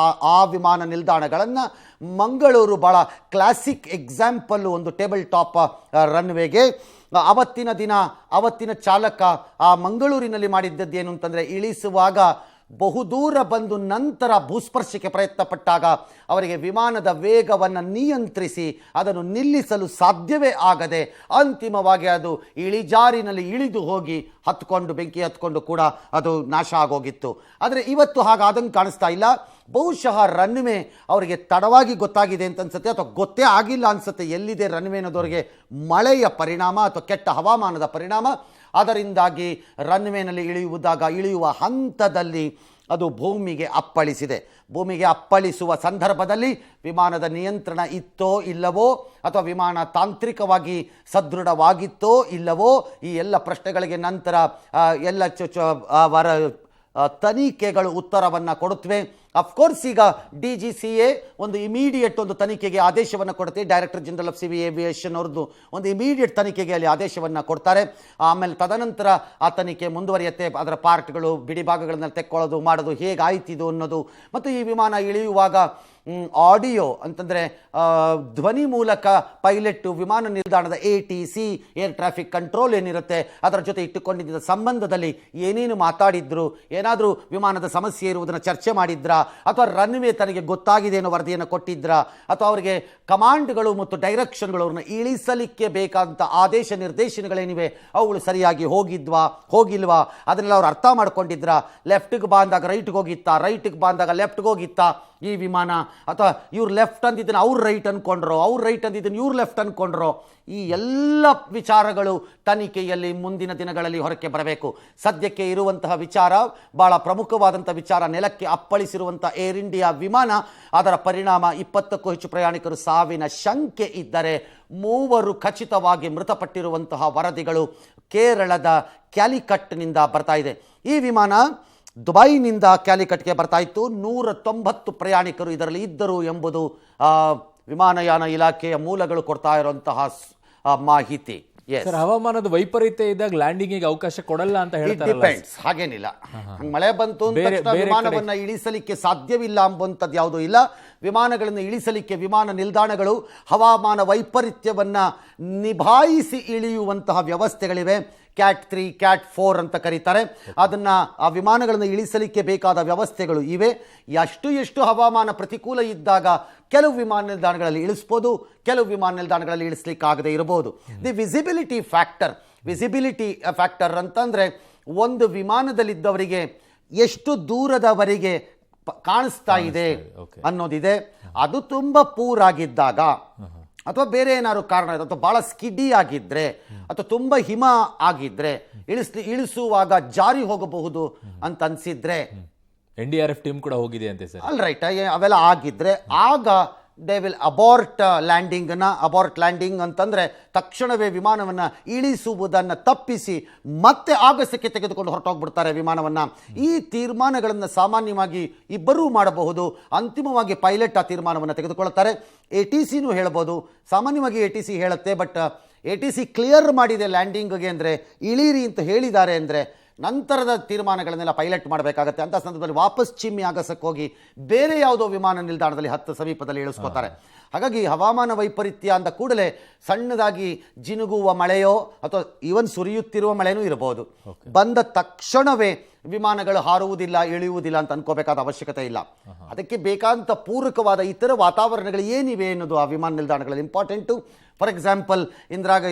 ಆ ವಿಮಾನ ನಿಲ್ದಾಣಗಳನ್ನು. ಮಂಗಳೂರು ಭಾಳ ಕ್ಲಾಸಿಕ್ ಎಕ್ಸಾಂಪಲ್ಲು ಒಂದು ಟೇಬಲ್ ಟಾಪ್ ರನ್ವೇಗೆ. ಅವತ್ತಿನ ಚಾಲಕ ಆ ಮಂಗಳೂರಿನಲ್ಲಿ ಮಾಡಿದ್ದದ್ದೇನು ಅಂತಂದರೆ, ಇಳಿಸುವಾಗ ಬಹುದೂರ ಬಂದು ನಂತರ ಭೂಸ್ಪರ್ಶಕ್ಕೆ ಪ್ರಯತ್ನ ಪಟ್ಟಾಗ ಅವರಿಗೆ ವಿಮಾನದ ವೇಗವನ್ನು ನಿಯಂತ್ರಿಸಿ ಅದನ್ನು ನಿಲ್ಲಿಸಲು ಸಾಧ್ಯವೇ ಆಗದೆ ಅಂತಿಮವಾಗಿ ಅದು ಇಳಿಜಾರಿನಲ್ಲಿ ಇಳಿದು ಹೋಗಿ ಬೆಂಕಿ ಹತ್ಕೊಂಡು ಕೂಡ ಅದು ನಾಶ ಆಗೋಗಿತ್ತು. ಆದರೆ ಇವತ್ತು ಹಾಗಾದಂಗೆ ಕಾಣಿಸ್ತಾ ಇಲ್ಲ. ಬಹುಶಃ ರನ್ವೇ ಅವರಿಗೆ ತಡವಾಗಿ ಗೊತ್ತಾಗಿದೆ ಅಂತ ಅನ್ಸುತ್ತೆ, ಅಥವಾ ಗೊತ್ತೇ ಆಗಿಲ್ಲ ಅನ್ಸುತ್ತೆ ಎಲ್ಲಿದೆ ರನ್ವೇ ಅನ್ನೋದವರಿಗೆ. ಮಳೆಯ ಪರಿಣಾಮ ಅಥವಾ ಕೆಟ್ಟ ಹವಾಮಾನದ ಪರಿಣಾಮ, ಅದರಿಂದಾಗಿ ರನ್ವೇನಲ್ಲಿ ಇಳಿಯುವ ಹಂತದಲ್ಲಿ ಅದು ಭೂಮಿಗೆ ಅಪ್ಪಳಿಸಿದೆ. ಭೂಮಿಗೆ ಅಪ್ಪಳಿಸುವ ಸಂದರ್ಭದಲ್ಲಿ ವಿಮಾನದ ನಿಯಂತ್ರಣ ಇತ್ತೋ ಇಲ್ಲವೋ, ಅಥವಾ ವಿಮಾನ ತಾಂತ್ರಿಕವಾಗಿ ಸದೃಢವಾಗಿತ್ತೋ ಇಲ್ಲವೋ, ಈ ಎಲ್ಲ ಪ್ರಶ್ನೆಗಳಿಗೆ ನಂತರ ತನಿಖೆಗಳು ಉತ್ತರವನ್ನು ಕೊಡುತ್ತವೆ. ಅಫ್ಕೋರ್ಸ್ ಈಗ DGCA ಒಂದು ಇಮಿಡಿಯೇಟ್ ಒಂದು ತನಿಖೆಗೆ ಆದೇಶವನ್ನು ಕೊಡುತ್ತೆ. Director general of civil aviation ಅವ್ರದ್ದು ಒಂದು ಇಮಿಡಿಯೇಟ್ ತನಿಖೆಗೆ ಅಲ್ಲಿ ಆದೇಶವನ್ನು ಕೊಡ್ತಾರೆ. ಆಮೇಲೆ ತದನಂತರ ಆ ತನಿಖೆ ಮುಂದುವರಿಯುತ್ತೆ. ಅದರ ಪಾರ್ಟ್ಗಳು, ಬಿಡಿ ಭಾಗಗಳನ್ನು ತೆಕ್ಕೊಳ್ಳೋದು ಮಾಡೋದು ಹೇಗಾಯ್ತಿದು ಅನ್ನೋದು, ಮತ್ತು ಈ ವಿಮಾನ ಇಳಿಯುವಾಗ ಆಡಿಯೋ ಅಂತಂದರೆ ಧ್ವನಿ ಮೂಲಕ ಪೈಲಟ್ಟು ವಿಮಾನ ನಿಲ್ದಾಣದ ATC ಏರ್ ಟ್ರಾಫಿಕ್ ಕಂಟ್ರೋಲ್ ಏನಿರುತ್ತೆ ಅದರ ಜೊತೆ ಇಟ್ಟುಕೊಂಡಿದ್ದ ಸಂಬಂಧದಲ್ಲಿ ಏನೇನು ಮಾತಾಡಿದ್ರು, ಏನಾದರೂ ವಿಮಾನದ ಸಮಸ್ಯೆ ಇರುವುದನ್ನು ಚರ್ಚೆ ಮಾಡಿದ್ರಾ, ಅಥವಾ ರನ್ವೇ ತನಗೆ ಗೊತ್ತಾಗಿದೆ ಅನ್ನೋ ವರದಿಯನ್ನು ಕೊಟ್ಟಿದ್ರಾ, ಅಥವಾ ಅವರಿಗೆ ಕಮಾಂಡ್ಗಳು ಮತ್ತು ಡೈರೆಕ್ಷನ್ಗಳು ಅವ್ರನ್ನ ಇಳಿಸಲಿಕ್ಕೆ ಬೇಕಾದಂಥ ಆದೇಶ ನಿರ್ದೇಶನಗಳೇನಿವೆ ಅವುಗಳು ಸರಿಯಾಗಿ ಹೋಗಿಲ್ವಾ, ಅದನ್ನೆಲ್ಲ ಅವ್ರು ಅರ್ಥ ಮಾಡ್ಕೊಂಡಿದ್ರಾ, ಲೆಫ್ಟಿಗೆ ಬಂದಾಗ ರೈಟ್ಗೆ ಹೋಗಿತ್ತಾ, ರೈಟಿಗೆ ಬಂದಾಗ ಲೆಫ್ಟ್ಗೆ ಹೋಗಿತ್ತಾ ಈ ವಿಮಾನ, ಅಥವಾ ಇವ್ರು ಲೆಫ್ಟ್ ಅಂದಿದ್ದನ್ನು ಅವ್ರು ರೈಟ್ ಅಂದ್ಕೊಂಡ್ರೋ, ಅವ್ರು ರೈಟ್ ಅಂದಿದ್ದನ್ನು ಇವ್ರು ಲೆಫ್ಟ್ ಅಂದ್ಕೊಂಡ್ರೋ, ಈ ಎಲ್ಲ ವಿಚಾರಗಳು ತನಿಖೆಯಲ್ಲಿ ಮುಂದಿನ ದಿನಗಳಲ್ಲಿ ಹೊರಕ್ಕೆ ಬರಬೇಕು. ಸದ್ಯಕ್ಕೆ ಇರುವಂತಹ ವಿಚಾರ, ಭಾಳ ಪ್ರಮುಖವಾದಂಥ ವಿಚಾರ, ನೆಲಕ್ಕೆ ಅಪ್ಪಳಿಸಿರುವಂಥ ಏರ್ ಇಂಡಿಯಾ ವಿಮಾನ, ಅದರ ಪರಿಣಾಮ 20ಕ್ಕೂ ಹೆಚ್ಚು ಪ್ರಯಾಣಿಕರು ಸಾವಿನ ಶಂಕೆ ಇದ್ದರೆ 3 ಖಚಿತವಾಗಿ ಮೃತಪಟ್ಟಿರುವಂತಹ ವರದಿಗಳು ಕೇರಳದ ಕ್ಯಾಲಿಕಟ್ನಿಂದ ಬರ್ತಾ ಇದೆ. ಈ ವಿಮಾನ ದುಬೈನಿಂದ ಕ್ಯಾಲಿಕಟ್ಗೆ ಬರ್ತಾ ಇತ್ತು. 190 ಪ್ರಯಾಣಿಕರು ಇದರಲ್ಲಿ ಇದ್ದರು ಎಂಬುದು ವಿಮಾನಯಾನ ಇಲಾಖೆಯ ಮೂಲಗಳು ಕೊಡ್ತಾ ಇರುವಂತಹ ಮಾಹಿತಿ. ಹವಾಮಾನದ ವೈಪರೀತ್ಯ ಇದ್ದಾಗ ಲ್ಯಾಂಡಿಂಗಿಗೆ ಅವಕಾಶ ಕೊಡಲ್ಲ ಅಂತ ಹೇಳ್ತಾರೆ. ಹಾಗೇನಿಲ್ಲ, ಮಳೆ ಬಂತು ಅಂತ ವಿಮಾನವನ್ನ ಇಳಿಸಲಿಕ್ಕೆ ಸಾಧ್ಯವಿಲ್ಲ ಎಂಬುವಂಥದ್ದು ಯಾವುದೂ ಇಲ್ಲ. ವಿಮಾನಗಳನ್ನು ಇಳಿಸಲಿಕ್ಕೆ ವಿಮಾನ ನಿಲ್ದಾಣಗಳು ಹವಾಮಾನ ವೈಪರೀತ್ಯವನ್ನ ನಿಭಾಯಿಸಿ ಇಳಿಯುವಂತಹ ವ್ಯವಸ್ಥೆಗಳಿವೆ. ಕ್ಯಾಟ್ 3, ಕ್ಯಾಟ್ 4 ಅಂತ ಕರೀತಾರೆ. ಅದನ್ನು ಆ ವಿಮಾನಗಳನ್ನು ಇಳಿಸಲಿಕ್ಕೆ ಬೇಕಾದ ವ್ಯವಸ್ಥೆಗಳು ಇವೆ. ಎಷ್ಟು ಹವಾಮಾನ ಪ್ರತಿಕೂಲ ಇದ್ದಾಗ ಕೆಲವು ವಿಮಾನ ನಿಲ್ದಾಣಗಳಲ್ಲಿ ಇಳಿಸ್ಬೋದು, ಕೆಲವು ವಿಮಾನ ನಿಲ್ದಾಣಗಳಲ್ಲಿ ಇಳಿಸ್ಲಿಕ್ಕಾಗದೇ ಇರಬಹುದು. ವಿಸಿಬಿಲಿಟಿ ಫ್ಯಾಕ್ಟರ್ ಅಂತಂದರೆ ಒಂದು ವಿಮಾನದಲ್ಲಿದ್ದವರಿಗೆ ಎಷ್ಟು ದೂರದವರೆಗೆ ಕಾಣಿಸ್ತಾ ಇದೆ ಅನ್ನೋದಿದೆ. ಅದು ತುಂಬ ಪೂರಾಗಿದ್ದಾಗ, ಅಥವಾ ಬೇರೆ ಏನಾದ್ರು ಕಾರಣ ಇದೆ, ಅಥವಾ ಭಾಳ ಸ್ಕಿಡ್ಡಿ ಆಗಿದ್ರೆ, ಅಥವಾ ತುಂಬ ಹಿಮ ಆಗಿದ್ರೆ, ಇಳಿಸುವಾಗ ಜಾರಿ ಹೋಗಬಹುದು ಅಂತ ಅನ್ಸಿದ್ರೆ, NDRF ಟೀಮ್ ಕೂಡ ಹೋಗಿದೆ ಅಂತೆ ಸರ್. ಅಲ್ ರೈಟ್, ಅವೆಲ್ಲ ಆಗಿದ್ರೆ ಆಗ ದೇ ವಿಲ್ ಅಬಾರ್ಟ್ ಲ್ಯಾಂಡಿಂಗ್ ಅಂತಂದರೆ ತಕ್ಷಣವೇ ವಿಮಾನವನ್ನು ಇಳಿಸುವುದನ್ನು ತಪ್ಪಿಸಿ ಮತ್ತೆ ಆಗಸಕ್ಕೆ ತೆಗೆದುಕೊಂಡು ಹೊರಟೋಗ್ಬಿಡ್ತಾರೆ ವಿಮಾನವನ್ನು. ಈ ತೀರ್ಮಾನಗಳನ್ನು ಸಾಮಾನ್ಯವಾಗಿ ಇಬ್ಬರೂ ಮಾಡಬಹುದು. ಅಂತಿಮವಾಗಿ ಪೈಲಟ್ ಆ ತೀರ್ಮಾನವನ್ನು ತೆಗೆದುಕೊಳ್ಳುತ್ತಾರೆ. ATCನೂ ಹೇಳ್ಬೋದು. ಸಾಮಾನ್ಯವಾಗಿ ATC ಹೇಳುತ್ತೆ, ಬಟ್ ATC ಕ್ಲಿಯರ್ ಮಾಡಿದೆ ಲ್ಯಾಂಡಿಂಗ್ಗೆ ಅಂದರೆ, ಇಳೀರಿ ಅಂತ ಹೇಳಿದ್ದಾರೆ ಅಂದರೆ ನಂತರದ ತೀರ್ಮಾನಗಳನ್ನೆಲ್ಲ ಪೈಲಟ್ ಮಾಡಬೇಕಾಗತ್ತೆ. ಅಂಥ ಸಂದರ್ಭದಲ್ಲಿ ವಾಪಸ್ ಚಿಮ್ಮಿ ಆಗಸಕ್ಕೆ ಹೋಗಿ ಬೇರೆ ಯಾವುದೋ ವಿಮಾನ ನಿಲ್ದಾಣದಲ್ಲಿ ಸಮೀಪದಲ್ಲಿ ಇಳಿಸ್ಕೋತಾರೆ. ಹಾಗಾಗಿ ಹವಾಮಾನ ವೈಪರೀತ್ಯ ಅಂದ ಕೂಡಲೇ ಸಣ್ಣದಾಗಿ ಜಿನುಗುವ ಮಳೆಯೋ ಅಥವಾ ಈವನ್ ಸುರಿಯುತ್ತಿರುವ ಮಳೆನೂ ಇರಬಹುದು. ಬಂದ ತಕ್ಷಣವೇ ವಿಮಾನಗಳು ಹಾರುವುದಿಲ್ಲ, ಇಳಿಯುವುದಿಲ್ಲ ಅಂತ ಅನ್ಕೋಬೇಕಾದ ಅವಶ್ಯಕತೆ ಇಲ್ಲ. ಅದಕ್ಕೆ ಬೇಕಾದಂಥ ಪೂರಕವಾದ ಇತರ ವಾತಾವರಣಗಳು ಏನಿವೆ ಅನ್ನೋದು ಆ ವಿಮಾನ ನಿಲ್ದಾಣಗಳಲ್ಲಿ ಇಂಪಾರ್ಟೆಂಟು. ಫಾರ್ ಎಕ್ಸಾಂಪಲ್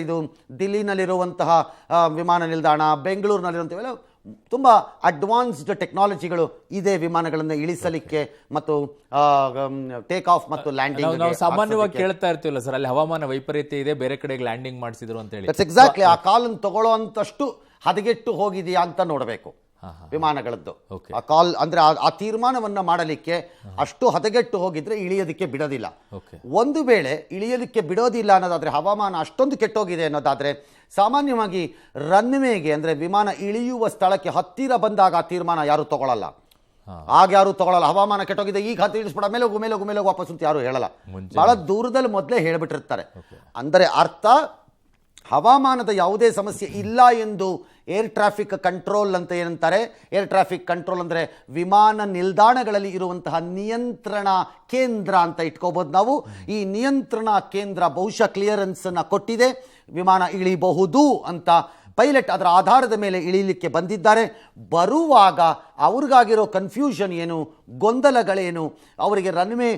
ಇದು ದಿಲ್ಲಿನಲ್ಲಿರುವಂತಹ ವಿಮಾನ ನಿಲ್ದಾಣ, ಬೆಂಗಳೂರಿನಲ್ಲಿರುವಂಥವೆಲ್ಲ ತುಂಬ ಅಡ್ವಾನ್ಸ್ಡ್ ಟೆಕ್ನಾಲಜಿಗಳು ಇದೆ ವಿಮಾನಗಳನ್ನು ಇಳಿಸಲಿಕ್ಕೆ ಮತ್ತು ಟೇಕ್ ಆಫ್ ಮತ್ತು ಲ್ಯಾಂಡಿಂಗ್. ನಾವು ಸಾಮಾನ್ಯವಾಗಿ ಕೇಳ್ತಾ ಇರ್ತೀವಲ್ಲ ಸರ್, ಅಲ್ಲಿ ಹವಾಮಾನ ವೈಪರೀತ್ಯ ಇದೆ, ಬೇರೆ ಕಡೆಗೆ ಲ್ಯಾಂಡಿಂಗ್ ಮಾಡಿಸಿದ್ರು ಅಂತ ಹೇಳಿ. ಎಕ್ಸಾಕ್ಟ್ಲಿ ಆ ಕಾಲನ್ನು ತಗೊಳ್ಳೋ ಅಂತಷ್ಟು ಹದಗೆಟ್ಟು ಹೋಗಿದೆಯಾ ಅಂತ ನೋಡಬೇಕು. ವಿಮಾನಗಳದ್ದು. Okay. ಆ ಕಾಲ್ ಅಂದ್ರೆ ಆ ತೀರ್ಮಾನವನ್ನ ಮಾಡಲಿಕ್ಕೆ ಅಷ್ಟು ಹದಗೆಟ್ಟು ಹೋಗಿದ್ರೆ ಇಳಿಯೋದಕ್ಕೆ ಬಿಡೋದಿಲ್ಲ. Okay. ಒಂದು ವೇಳೆ ಇಳಿಯೋದಕ್ಕೆ ಬಿಡೋದಿಲ್ಲ ಅನ್ನೋದಾದ್ರೆ, ಹವಾಮಾನ ಅಷ್ಟೊಂದು ಕೆಟ್ಟೋಗಿದೆ ಅನ್ನೋದಾದ್ರೆ, ಸಾಮಾನ್ಯವಾಗಿ ರನ್ವೇಗೆ ಅಂದ್ರೆ ವಿಮಾನ ಇಳಿಯುವ ಸ್ಥಳಕ್ಕೆ ಹತ್ತಿರ ಬಂದಾಗ ಆ ತೀರ್ಮಾನ ಯಾರು ತಗೊಳ್ಳಲ್ಲ. ಆಗ ಯಾರು ತಗೊಳ್ಳಲ್ಲ. ಹವಾಮಾನ ಕೆಟ್ಟೋಗಿದೆ, ಈಗ ಹತ್ತು ಇಳಿಸ್ಬಿಡ, ಮೇಲೆ ಹೋಗು ವಾಪಸ್ ಅಂತ ಯಾರು ಹೇಳಲ್ಲ. ಬಹಳ ದೂರದಲ್ಲಿ ಮೊದಲೇ ಹೇಳ್ಬಿಟ್ಟಿರ್ತಾರೆ. ಅಂದರೆ ಅರ್ಥ, ಹವಾಮಾನದ ಯಾವುದೇ ಸಮಸ್ಯೆ ಇಲ್ಲ ಎಂದು ಏರ್ ಟ್ರಾಫಿಕ್ ಕಂಟ್ರೋಲ್ ಅಂತ ಏನಂತಾರೆ. ಏರ್ ಟ್ರಾಫಿಕ್ ಕಂಟ್ರೋಲ್ ಅಂದರೆ ವಿಮಾನ ನಿಲ್ದಾಣಗಳಲ್ಲಿ ಇರುವಂತಹ ನಿಯಂತ್ರಣ ಕೇಂದ್ರ ಅಂತ ಇಟ್ಕೋಬಹುದು ನಾವು. ಈ ನಿಯಂತ್ರಣ ಕೇಂದ್ರ ಬಹುಶಃ ಕ್ಲಿಯರೆನ್ಸನ್ನು ಕೊಟ್ಟಿದೆ, ವಿಮಾನ ಇಳಿಬಹುದು ಅಂತ. ಪೈಲಟ್ ಅದರ ಆಧಾರದ ಮೇಲೆ ಇಳಿಲಿಕ್ಕೆ ಬಂದಿದ್ದಾರೆ. ಬರುವಾಗ ಅವ್ರಿಗಾಗಿರೋ ಕನ್ಫ್ಯೂಷನ್ ಏನು, ಗೊಂದಲಗಳೇನು, ಅವರಿಗೆ ರನ್ವೇ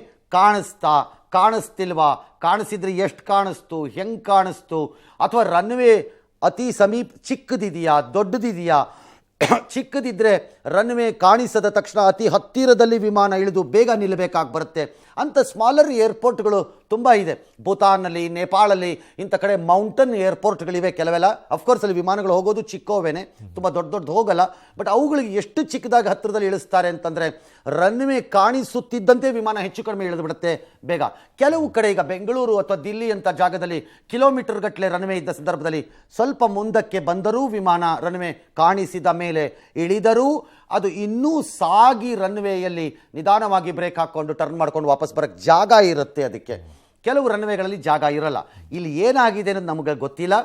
ಕಾಣಿಸ್ತಿಲ್ವಾ, ಕಾಣಿಸಿದ್ರೆ ಎಷ್ಟು ಕಾಣಿಸ್ತು, ಹೆಂಗೆ ಕಾಣಿಸ್ತು, ಅಥವಾ ರನ್ವೇ ಅತಿ ಚಿಕ್ಕದಿದೆಯಾ, ದೊಡ್ಡದಿದೆಯಾ. ಚಿಕ್ಕದಿದ್ದರೆ ರನ್ವೇ ಕಾಣಿಸದ ತಕ್ಷಣ ಅತಿ ಹತ್ತಿರದಲ್ಲಿ ವಿಮಾನ ಇಳಿದು ಬೇಗ ನಿಲ್ಲಬೇಕಾಗಿ ಬರುತ್ತೆ. ಅಂಥ ಸ್ಮಾಲರ್ ಏರ್ಪೋರ್ಟ್ಗಳು ತುಂಬ ಇದೆ. ಭೂತಾನ್ನಲ್ಲಿ, ನೇಪಾಳಲ್ಲಿ ಇಂಥ ಕಡೆ ಮೌಂಟನ್ ಏರ್ಪೋರ್ಟ್ಗಳಿವೆ ಕೆಲವೆಲ್ಲ. ಅಫ್ಕೋರ್ಸ್ ಅಲ್ಲಿ ವಿಮಾನಗಳು ಹೋಗೋದು ಚಿಕ್ಕವೇನೆ, ತುಂಬ ದೊಡ್ಡ ಹೋಗಲ್ಲ. ಬಟ್ ಅವುಗಳಿಗೆ ಎಷ್ಟು ಚಿಕ್ಕದಾಗಿ ಹತ್ತಿರದಲ್ಲಿ ಇಳಿಸ್ತಾರೆ ಅಂತಂದರೆ, ರನ್ವೇ ಕಾಣಿಸುತ್ತಿದ್ದಂತೆ ವಿಮಾನ ಹೆಚ್ಚು ಕಡಿಮೆ ಇಳಿದು ಬಿಡುತ್ತೆ ಬೇಗ. ಕೆಲವು ಕಡೆ ಈಗ ಬೆಂಗಳೂರು ಅಥವಾ ದಿಲ್ಲಿ ಅಂತ ಜಾಗದಲ್ಲಿ ಕಿಲೋಮೀಟರ್ ಗಟ್ಟಲೆ ರನ್ವೇ ಇದ್ದ ಸಂದರ್ಭದಲ್ಲಿ ಸ್ವಲ್ಪ ಮುಂದಕ್ಕೆ ಬಂದರೂ ವಿಮಾನ ರನ್ವೇ ಕಾಣಿಸಿದ ಮೇಲೆ ಇಳಿದರೂ ಅದು ಇನ್ನೂ ಸಾಗಿ ರನ್ವೇಯಲ್ಲಿ ನಿಧಾನವಾಗಿ ಬ್ರೇಕ್ ಹಾಕ್ಕೊಂಡು ಟರ್ನ್ ಮಾಡ್ಕೊಂಡು ವಾಪಸ್ ಬರೋಕ್ಕೆ ಜಾಗ ಇರುತ್ತೆ. ಅದಕ್ಕೆ ಕೆಲವು ರನ್ವೇಗಳಲ್ಲಿ ಜಾಗ ಇರಲ್ಲ. ಇಲ್ಲಿ ಏನಾಗಿದೆ ಅನ್ನೋದು ನಮಗೆ ಗೊತ್ತಿಲ್ಲ.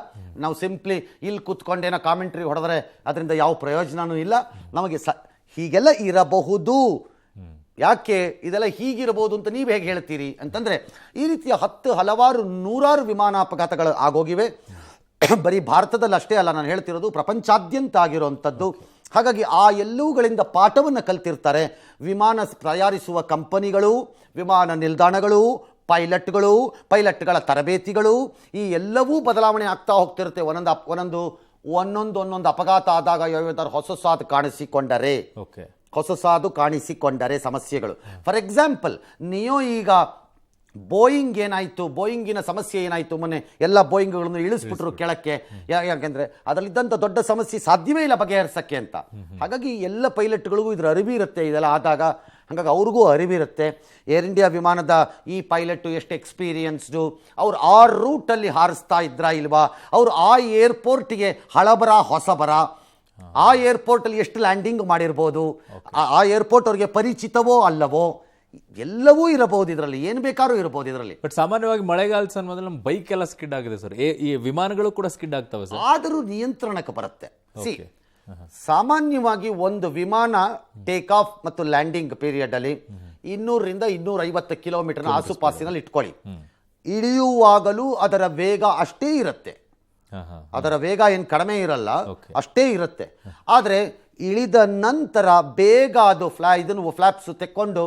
ನಾವು ಸಿಂಪ್ಲಿ ಇಲ್ಲಿ ಕೂತ್ಕೊಂಡೇನೋ ಕಾಮೆಂಟ್ರಿ ಹೊಡೆದ್ರೆ ಅದರಿಂದ ಯಾವ ಪ್ರಯೋಜನವೂ ಇಲ್ಲ. ನಮಗೆ ಹೀಗೆಲ್ಲ ಇರಬಹುದು. ಯಾಕೆ ಇದೆಲ್ಲ ಹೀಗಿರಬಹುದು ಅಂತ ನೀವು ಹೇಗೆ ಹೇಳ್ತೀರಿ ಅಂತಂದರೆ, ಈ ರೀತಿಯ ಹಲವಾರು ನೂರಾರು ವಿಮಾನ ಅಪಘಾತಗಳು ಆಗೋಗಿವೆ. ಬರೀ ಭಾರತದಲ್ಲಿ ಅಷ್ಟೇ ಅಲ್ಲ, ನಾನು ಹೇಳ್ತಿರೋದು ಪ್ರಪಂಚಾದ್ಯಂತ ಆಗಿರುವಂಥದ್ದು. ಹಾಗಾಗಿ ಆ ಎಲ್ಲವುಗಳಿಂದ ಪಾಠವನ್ನು ಕಲ್ತಿರ್ತಾರೆ ವಿಮಾನ ತಯಾರಿಸುವ ಕಂಪನಿಗಳು, ವಿಮಾನ ನಿಲ್ದಾಣಗಳು, ಪೈಲಟ್ಗಳ ತರಬೇತಿಗಳು. ಈ ಎಲ್ಲವೂ ಬದಲಾವಣೆ ಆಗ್ತಾ ಹೋಗ್ತಿರುತ್ತೆ. ಒಂದೊಂದು ಅಪಘಾತ ಆದಾಗ ಹೊಸಸಾದು ಕಾಣಿಸಿಕೊಂಡರೆ ಸಮಸ್ಯೆಗಳು. ಫಾರ್ ಎಕ್ಸಾಂಪಲ್, ನೀವು ಈಗ ಬೋಯಿಂಗಿನ ಸಮಸ್ಯೆ ಏನಾಯಿತು, ಮೊನ್ನೆ ಎಲ್ಲ ಬೋಯಿಂಗ್ಗಳನ್ನು ಇಳಿಸ್ಬಿಟ್ರು ಕೆಳಕ್ಕೆ. ಯಾಕೆಂದರೆ ಅದರಲ್ಲಿದ್ದಂಥ ದೊಡ್ಡ ಸಮಸ್ಯೆ ಸಾಧ್ಯವೇ ಇಲ್ಲ ಬಗೆಹರಿಸೋಕ್ಕೆ ಅಂತ. ಹಾಗಾಗಿ ಎಲ್ಲ ಪೈಲಟ್ಗಳಿಗೂ ಇದ್ರ ಅರಿವಿರುತ್ತೆ ಇದೆಲ್ಲ ಆದಾಗ. ಹಾಗಾಗಿ ಅವ್ರಿಗೂ ಅರಿವಿರುತ್ತೆ. ಏರ್ ಇಂಡಿಯಾ ವಿಮಾನದ ಈ ಪೈಲಟ್ಟು ಎಷ್ಟು ಎಕ್ಸ್ಪೀರಿಯನ್ಸ್ಡು, ಅವ್ರು ಆ ರೂಟಲ್ಲಿ ಹಾರಿಸ್ತಾ ಇದ್ರಾ ಇಲ್ವಾ, ಅವರು ಆ ಏರ್ಪೋರ್ಟಿಗೆ ಹಳಬರ ಹೊಸಬರ, ಆ ಏರ್ಪೋರ್ಟಲ್ಲಿ ಎಷ್ಟು ಲ್ಯಾಂಡಿಂಗ್ ಮಾಡಿರ್ಬೋದು, ಆ ಏರ್ಪೋರ್ಟ್ ಅವ್ರಿಗೆ ಪರಿಚಿತವೋ ಅಲ್ಲವೋ, ಎಲ್ಲವೂ ಇರಬಹುದು. ಇದರಲ್ಲಿ ಏನು ಬೇಕಾದ್ರೂ ಇರಬಹುದು ಇದರಲ್ಲಿ. ಬಟ್ ಸಾಮಾನ್ಯವಾಗಿ ಮಳೆಗಾಲ ಸಂದರ್ಭದಲ್ಲಿ ನಮ್ಮ ಬೈಕ್ ಎಲ್ಲ ಸ್ಕಿಡ್ ಆಗಿದೆ ಸರ್, ಈ ವಿಮಾನಗಳು ಕೂಡ ಸ್ಕಿಡ್ ಆಗ್ತವೆ ಸರ್. ಆದರೂ ನಿಯಂತ್ರಣಕ್ಕೆ ಬರುತ್ತೆ. ಸಾಮಾನ್ಯವಾಗಿ ಒಂದು ವಿಮಾನ ಟೇಕ್ ಆಫ್ ಮತ್ತು ಲ್ಯಾಂಡಿಂಗ್ ಪೀರಿಯಡ್ ಅಲ್ಲಿ 200ರಿಂದ 250 ಕಿಲೋಮೀಟರ್ನ ಆಸುಪಾಸಿನಲ್ಲಿ ಇಟ್ಕೊಳ್ಳಿ. ಇಳಿಯುವಾಗಲೂ ಅದರ ವೇಗ ಅಷ್ಟೇ ಇರುತ್ತೆ. ಅದರ ವೇಗ ಏನು ಕಡಿಮೆ ಇರಲ್ಲ, ಅಷ್ಟೇ ಇರುತ್ತೆ. ಆದರೆ ಇಳಿದ ನಂತರ ಬೇಗ ಅದು ಇದನ್ನು ಫ್ಲಾಪ್ಸ್ ತೆಕ್ಕೊಂಡು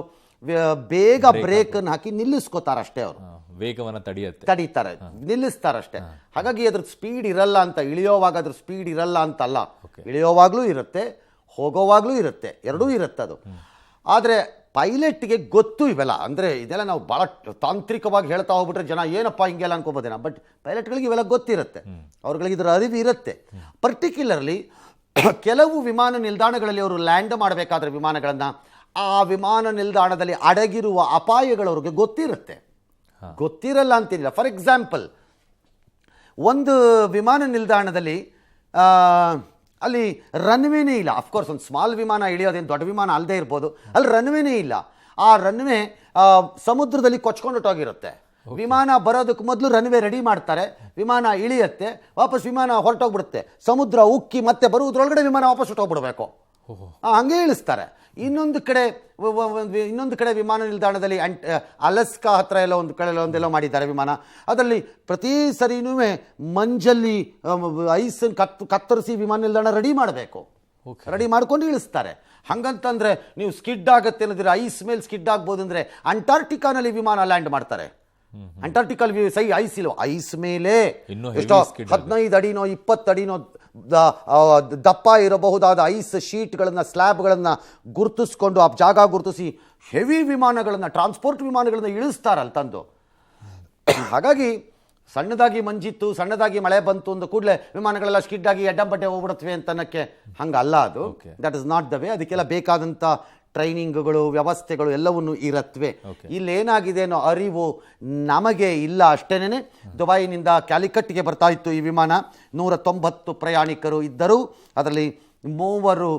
ಬೇಗ ಬ್ರೇಕ್ ಅನ್ನು ಹಾಕಿ ನಿಲ್ಲಿಸ್ಕೋತಾರೆ ಅಷ್ಟೇ. ಅವರು ವೇಗವನ್ನು ತಡೀತಾರೆ, ನಿಲ್ಲಿಸ್ತಾರಷ್ಟೇ. ಹಾಗಾಗಿ ಅದ್ರ ಸ್ಪೀಡ್ ಇರಲ್ಲ ಅಂತ, ಇಳಿಯೋವಾಗ ಅದ್ರ ಸ್ಪೀಡ್ ಇರಲ್ಲ ಅಂತಲ್ಲ, ಇಳಿಯೋವಾಗ್ಲೂ ಇರುತ್ತೆ, ಹೋಗೋವಾಗ್ಲೂ ಇರುತ್ತೆ, ಎರಡೂ ಇರುತ್ತೆ ಅದು. ಆದರೆ ಪೈಲಟ್ಗೆ ಗೊತ್ತು ಇವೆಲ್ಲ. ಅಂದರೆ ಇದೆಲ್ಲ ನಾವು ಭಾಳ ತಾಂತ್ರಿಕವಾಗಿ ಹೇಳ್ತಾ ಹೋಗ್ಬಿಟ್ರೆ ಜನ ಏನಪ್ಪ ಹಿಂಗೆಲ್ಲ ಅನ್ಕೋಬೋದೇನ. ಬಟ್ ಪೈಲಟ್ಗಳಿಗೆ ಇವೆಲ್ಲ ಗೊತ್ತಿರುತ್ತೆ, ಅವ್ರುಗಳಿಗೆ ಇದರ ಅರಿವು ಇರುತ್ತೆ. ಪರ್ಟಿಕ್ಯುಲರ್ಲಿ ಕೆಲವು ವಿಮಾನ ನಿಲ್ದಾಣಗಳಲ್ಲಿ ಅವರು ಲ್ಯಾಂಡ್ ಮಾಡಬೇಕಾದ್ರೆ ವಿಮಾನಗಳನ್ನು, ಆ ವಿಮಾನ ನಿಲ್ದಾಣದಲ್ಲಿ ಅಡಗಿರುವ ಅಪಾಯಗಳು ಅವ್ರಿಗೆ ಗೊತ್ತಿರುತ್ತೆ. ಗೊತ್ತಿರಲ್ಲ ಅಂತಿಲ್ಲ. ಫಾರ್ ಎಕ್ಸಾಂಪಲ್, ಒಂದು ವಿಮಾನ ನಿಲ್ದಾಣದಲ್ಲಿ ಅಲ್ಲಿ ರನ್ವೇನೇ ಇಲ್ಲ. ಅಫ್ಕೋರ್ಸ್ ಒಂದು ಸ್ಮಾಲ್ ವಿಮಾನ ಇಳಿಯೋದೇನು ದೊಡ್ಡ ವಿಮಾನ ಅಲ್ಲದೆ ಇರ್ಬೋದು, ಅಲ್ಲಿ ರನ್ವೇನೇ ಇಲ್ಲ. ಆ ರನ್ವೇ ಸಮುದ್ರದಲ್ಲಿ ಕೊಚ್ಕೊಂಡೋಗಿರುತ್ತೆ. ವಿಮಾನ ಬರೋದಕ್ಕೆ ಮೊದಲು ರನ್ವೇ ರೆಡಿ ಮಾಡ್ತಾರೆ, ವಿಮಾನ ಇಳಿಯುತ್ತೆ, ವಾಪಸ್ ವಿಮಾನ ಹೊರಟೋಗ್ಬಿಡುತ್ತೆ. ಸಮುದ್ರ ಉಕ್ಕಿ ಮತ್ತೆ ಬರುವುದ್ರೊಳಗಡೆ ವಿಮಾನ ವಾಪಸ್ ಹೊರಟೋಗ್ಬಿಡ್ಬೇಕು, ಹಂಗೆ ಇಳಿಸ್ತಾರೆ. ಇನ್ನೊಂದು ಕಡೆ ವಿಮಾನ ನಿಲ್ದಾಣದಲ್ಲಿ ಅಲಸ್ಕಾ ಹತ್ರ ಒಂದೆಲ್ಲೋ ಮಾಡಿದ್ದಾರೆ ವಿಮಾನ. ಅದರಲ್ಲಿ ಪ್ರತಿ ಸರಿನೂ ಮಂಜಲ್ಲಿ ಐಸನ್ನು ಕತ್ತರಿಸಿ ವಿಮಾನ ನಿಲ್ದಾಣ ರೆಡಿ ಮಾಡಬೇಕು, ರೆಡಿ ಮಾಡ್ಕೊಂಡು ಇಳಿಸ್ತಾರೆ. ಹಂಗಂತಂದ್ರೆ ನೀವು ಸ್ಕಿಡ್ ಆಗತ್ತೆ ಅನ್ನೋದ್ರೆ, ಐಸ್ ಮೇಲೆ ಸ್ಕಿಡ್ ಆಗ್ಬೋದು ಅಂದರೆ ಅಂಟಾರ್ಟಿಕಾನಲ್ಲಿ ವಿಮಾನ ಲ್ಯಾಂಡ್ ಮಾಡ್ತಾರೆ. ಅಂಟಾರ್ಟಿಕಲ್ ಐಸ್ ಇಲ್ಲ, ಐಸ್ ಮೇಲೆ ಎಷ್ಟೋ 15 ಅಡಿನೋ 20 ಅಡಿನೋ ದಪ್ಪ ಇರಬಹುದಾದ ಐಸ್ ಶೀಟ್ಗಳನ್ನು, ಸ್ಲ್ಯಾಬ್ಗಳನ್ನು ಗುರುತಿಸ್ಕೊಂಡು ಆ ಜಾಗ ಗುರುತಿಸಿ ಹೆವಿ ವಿಮಾನಗಳನ್ನು, ಟ್ರಾನ್ಸ್ಪೋರ್ಟ್ ವಿಮಾನಗಳನ್ನು ಇಳಿಸ್ತಾರಲ್ಲ ತಂದು. ಹಾಗಾಗಿ ಸಣ್ಣದಾಗಿ ಮಂಜಿತ್ತು, ಸಣ್ಣದಾಗಿ ಮಳೆ ಬಂತು ಅಂದ ಕೂಡಲೇ ವಿಮಾನಗಳೆಲ್ಲ ಸ್ಕಿಡ್ ಆಗಿ ಎಡ್ಡಂಬಡ್ಡೆ ಹೋಗ್ಬಿಡುತ್ತವೆ ಅಂತನಕ್ಕೆ ಹಂಗಲ್ಲ ಅದು. That is not the way. ಅದಕ್ಕೆಲ್ಲ ಬೇಕಾದಂಥ ಟ್ರೈನಿಂಗ್ಗಳು, ವ್ಯವಸ್ಥೆಗಳು ಎಲ್ಲವನ್ನು ಇರತ್ವೆ. ಇಲ್ಲೇನಾಗಿದೆ ಅನ್ನೋ ಅರಿವು ನಮಗೆ ಇಲ್ಲ ಅಷ್ಟೇನೆ. ದುಬೈನಿಂದ ಕ್ಯಾಲಿಕಟ್ಗೆ ಬರ್ತಾ ಇತ್ತು ಈ ವಿಮಾನ. 190 ಪ್ರಯಾಣಿಕರು ಇದ್ದರು. ಅದರಲ್ಲಿ 3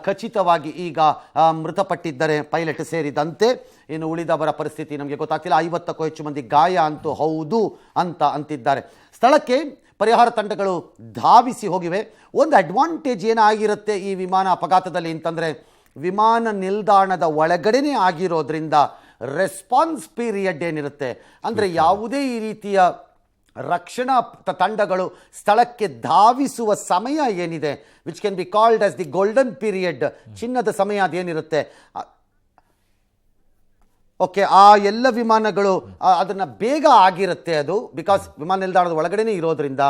ಖಚಿತವಾಗಿ ಈಗ ಮೃತಪಟ್ಟಿದ್ದಾರೆ, ಪೈಲಟ್ ಸೇರಿದಂತೆ. ಇನ್ನು ಉಳಿದವರ ಪರಿಸ್ಥಿತಿ ನಮಗೆ ಗೊತ್ತಾಗ್ತಿಲ್ಲ. 50ಕ್ಕೂ ಹೆಚ್ಚು ಮಂದಿ ಗಾಯ ಅಂತೂ ಹೌದು ಅಂತ ಅಂತಿದ್ದಾರೆ. ಸ್ಥಳಕ್ಕೆ ಪರಿಹಾರ ತಂಡಗಳು ಧಾವಿಸಿ ಹೋಗಿವೆ. ಒಂದು ಅಡ್ವಾಂಟೇಜ್ ಏನಾಗಿರುತ್ತೆ ಈ ವಿಮಾನ ಅಪಘಾತದಲ್ಲಿ ಅಂತಂದರೆ, ವಿಮಾನ ನಿಲ್ದಾಣದ ಒಳಗಡೆನೇ ಆಗಿರೋದ್ರಿಂದ ರೆಸ್ಪಾನ್ಸ್ ಪೀರಿಯಡ್ ಏನಿರುತ್ತೆ ಅಂದರೆ ಯಾವುದೇ ಈ ರೀತಿಯ ರಕ್ಷಣಾ ತಂಡಗಳು ಸ್ಥಳಕ್ಕೆ ಧಾವಿಸುವ ಸಮಯ ಏನಿದೆ, which can be called as the golden period, ಚಿನ್ನದ ಸಮಯ ಅದೇನಿರುತ್ತೆ, ಓಕೆ, ಆ ಎಲ್ಲ ವಿಮಾನಗಳು ಅದನ್ನು ಬೇಗ ಆಗಿರುತ್ತೆ. ಅದು ಬಿಕಾಸ್ ವಿಮಾನ ನಿಲ್ದಾಣದ ಒಳಗಡೆನೇ ಇರೋದ್ರಿಂದ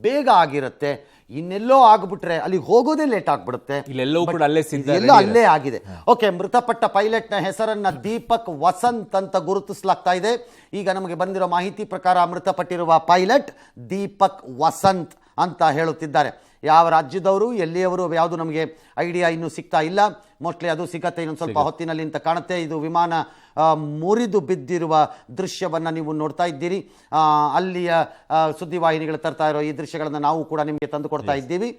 ಬೇಗ ಆಗಿರುತ್ತೆ. ಇನ್ನೆಲ್ಲೋ ಆಗ್ಬಿಟ್ರೆ ಅಲ್ಲಿ ಹೋಗೋದೇ ಲೇಟ್ ಆಗ್ಬಿಡುತ್ತೆ. ಎಲ್ಲೋ ಅಲ್ಲೇ ಆಗಿದೆ. ಓಕೆ, ಮೃತಪಟ್ಟ ಪೈಲಟ್ನ ಹೆಸರನ್ನ ದೀಪಕ್ ವಸಂತ್ ಅಂತ ಗುರುತಿಸಲಾಗ್ತಾ ಇದೆ. ಈಗ ನಮಗೆ ಬಂದಿರೋ ಮಾಹಿತಿ ಪ್ರಕಾರ ಮೃತಪಟ್ಟಿರುವ ಪೈಲಟ್ ದೀಪಕ್ ವಸಂತ್ ಅಂತ ಹೇಳುತ್ತಿದ್ದಾರೆ. ಯಾವ ರಾಜ್ಯದವರು, ಎಲ್ಲಿಯವರು, ಯಾವುದು ನಮಗೆ ಐಡಿಯಾ ಇನ್ನೂ ಸಿಗ್ತಾ ಇಲ್ಲ. ಮೋಸ್ಟ್ಲಿ ಅದು ಸಿಗತ್ತೆ ಇನ್ನೊಂದು ಸ್ವಲ್ಪ ಹೊತ್ತಿನಲ್ಲಿ ಅಂತ ಕಾಣುತ್ತೆ. ಇದು ವಿಮಾನ ಮುರಿದು ಬಿದ್ದಿರುವ ದೃಶ್ಯವನ್ನು ನೀವು ನೋಡ್ತಾ ಇದ್ದೀರಿ. ಅಲ್ಲಿಯ ಸುದ್ದಿವಾಹಿನಿಗಳು ತರ್ತಾ ಇರೋ ಈ ದೃಶ್ಯಗಳನ್ನು ನಾವು ಕೂಡ ನಿಮಗೆ ತಂದು ಕೊಡ್ತಾ ಇದ್ದೀವಿ.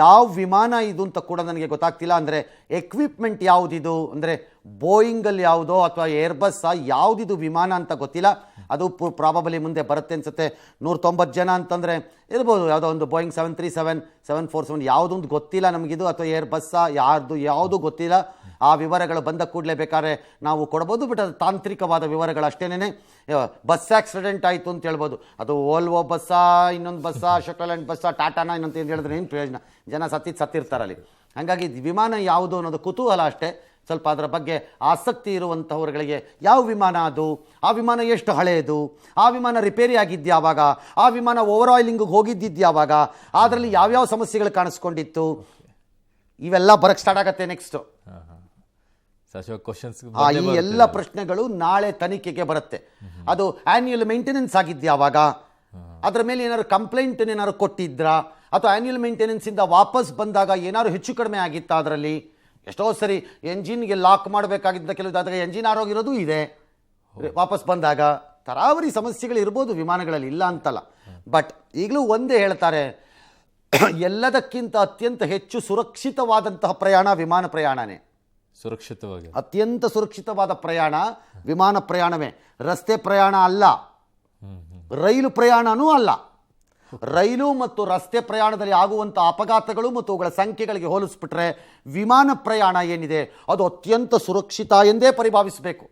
ಯಾವ ವಿಮಾನ ಇದು ಅಂತ ಕೂಡ ನನಗೆ ಗೊತ್ತಾಗ್ತಿಲ್ಲ. ಅಂದರೆ ಎಕ್ವಿಪ್ಮೆಂಟ್ ಯಾವುದಿದು, ಅಂದರೆ ಬೋಯಿಂಗಲ್ಲಿ ಯಾವುದೋ ಅಥವಾ ಏರ್ಬಸ್ಸಾ ಯಾವುದಿದು ವಿಮಾನ ಅಂತ ಗೊತ್ತಿಲ್ಲ. ಅದು ಪ್ರಾಬಬಲಿ ಮುಂದೆ ಬರುತ್ತೆ ಅನ್ಸುತ್ತೆ. 190 ಜನ ಅಂತಂದರೆ ಇರ್ಬೋದು. ಯಾವುದೋ ಒಂದು ಬೋಯಿಂಗ್ 737, 747 ಯಾವುದೊಂದು ಗೊತ್ತಿಲ್ಲ ನಮಗಿದು, ಅಥವಾ ಏರ್ಬಸ್ಸಾ ಯಾವುದು ಗೊತ್ತಿಲ್ಲ. ಆ ವಿವರಗಳು ಬಂದ ಕೂಡಲೇ ಬೇಕಾದ್ರೆ ನಾವು ಕೊಡ್ಬೋದು. ಬಟ್ ಅದು ತಾಂತ್ರಿಕವಾದ ವಿವರಗಳು ಅಷ್ಟೇನೆ. ಬಸ್ ಆಕ್ಸಿಡೆಂಟ್ ಆಯಿತು ಅಂತ ಹೇಳ್ಬೋದು. ಅದು ಓಲ್ವೋ ಬಸ್ಸಾ, ಇನ್ನೊಂದು ಬಸ್ಸಾ, ಶಟಲ್ಯಾಂಡ್ ಬಸ್ಸಾ, ಟಾಟಾನ ಇನ್ನೊಂದು ಏನು ಹೇಳಿದ್ರೆ ಏನು ಪ್ರಯೋಜನ, ಜನ ಸತ್ತಿರ್ತಾರಲ್ಲಿ. ಹಾಗಾಗಿ ವಿಮಾನ ಯಾವುದು ಅನ್ನೋದು ಕುತೂಹಲ ಅಷ್ಟೇ. ಸ್ವಲ್ಪ ಅದರ ಬಗ್ಗೆ ಆಸಕ್ತಿ ಇರುವಂಥವ್ರುಗಳಿಗೆ ಯಾವ ವಿಮಾನ ಅದು, ಆ ವಿಮಾನ ಎಷ್ಟು ಹಳೆಯದು, ಆ ವಿಮಾನ ರಿಪೇರಿ ಆಗಿದ್ಯಾವಾಗ, ಆ ವಿಮಾನ ಓವರ್ ಆಯಿಲಿಂಗಿಗೆ ಹೋಗಿದ್ದಿದ್ಯಾವಾಗ, ಅದರಲ್ಲಿ ಯಾವ್ಯಾವ ಸಮಸ್ಯೆಗಳು ಕಾಣಿಸ್ಕೊಂಡಿತ್ತು, ಇವೆಲ್ಲ ಬರಕ್ಕೆ ಸ್ಟಾರ್ಟ್ ಆಗತ್ತೆ ನೆಕ್ಸ್ಟು. ಈ ಎಲ್ಲ ಪ್ರಶ್ನೆಗಳು ನಾಳೆ ತನಿಖೆಗೆ ಬರುತ್ತೆ. ಅದು ಆನ್ಯುಯಲ್ ಮೇಂಟೆನೆನ್ಸ್ ಆಗಿದ್ಯಾವಾಗ, ಅದರ ಮೇಲೆ ಏನಾದ್ರು ಕಂಪ್ಲೇಂಟ್ ಏನಾದ್ರು ಕೊಟ್ಟಿದ್ರಾ, ಅಥವಾ ಆನ್ಯುಯಲ್ ಮೇಂಟೆನೆನ್ಸಿಂದ ವಾಪಸ್ ಬಂದಾಗ ಏನಾದ್ರು ಹೆಚ್ಚು ಕಡಿಮೆ ಆಗಿತ್ತಾ, ಅದರಲ್ಲಿ ಎಷ್ಟೋ ಸರಿ ಎಂಜಿನ್ಗೆ ಲಾಕ್ ಮಾಡಬೇಕಾಗಿದ್ದ ಕೆಲವು ಎಂಜಿನ್ ಆರೋಗಿರೋದು ಇದೆ ವಾಪಸ್ ಬಂದಾಗ. ತರಾವರಿ ಸಮಸ್ಯೆಗಳು ಇರ್ಬೋದು ವಿಮಾನಗಳಲ್ಲಿ, ಇಲ್ಲ ಅಂತಲ್ಲ. ಬಟ್ ಈಗಲೂ ಒಂದೇ ಹೇಳ್ತಾರೆ, ಎಲ್ಲದಕ್ಕಿಂತ ಅತ್ಯಂತ ಹೆಚ್ಚು ಸುರಕ್ಷಿತವಾದಂತಹ ಪ್ರಯಾಣ ವಿಮಾನ ಪ್ರಯಾಣನೇ. ಸುರಕ್ಷಿತವಾಗಿ ಅತ್ಯಂತ ಸುರಕ್ಷಿತವಾದ ಪ್ರಯಾಣ ವಿಮಾನ ಪ್ರಯಾಣವೇ, ರಸ್ತೆ ಪ್ರಯಾಣ ಅಲ್ಲ, ರೈಲು ಪ್ರಯಾಣನೂ ಅಲ್ಲ. ರೈಲು ಮತ್ತು ರಸ್ತೆ ಪ್ರಯಾಣದಲ್ಲಿ ಆಗುವಂಥ ಅಪಘಾತಗಳು ಮತ್ತು ಅವುಗಳ ಸಂಖ್ಯೆಗಳಿಗೆ ಹೋಲಿಸ್ಬಿಟ್ರೆ ವಿಮಾನ ಪ್ರಯಾಣ ಏನಿದೆ ಅದು ಅತ್ಯಂತ ಸುರಕ್ಷಿತ ಎಂದೇ ಪರಿಭಾವಿಸಬೇಕು.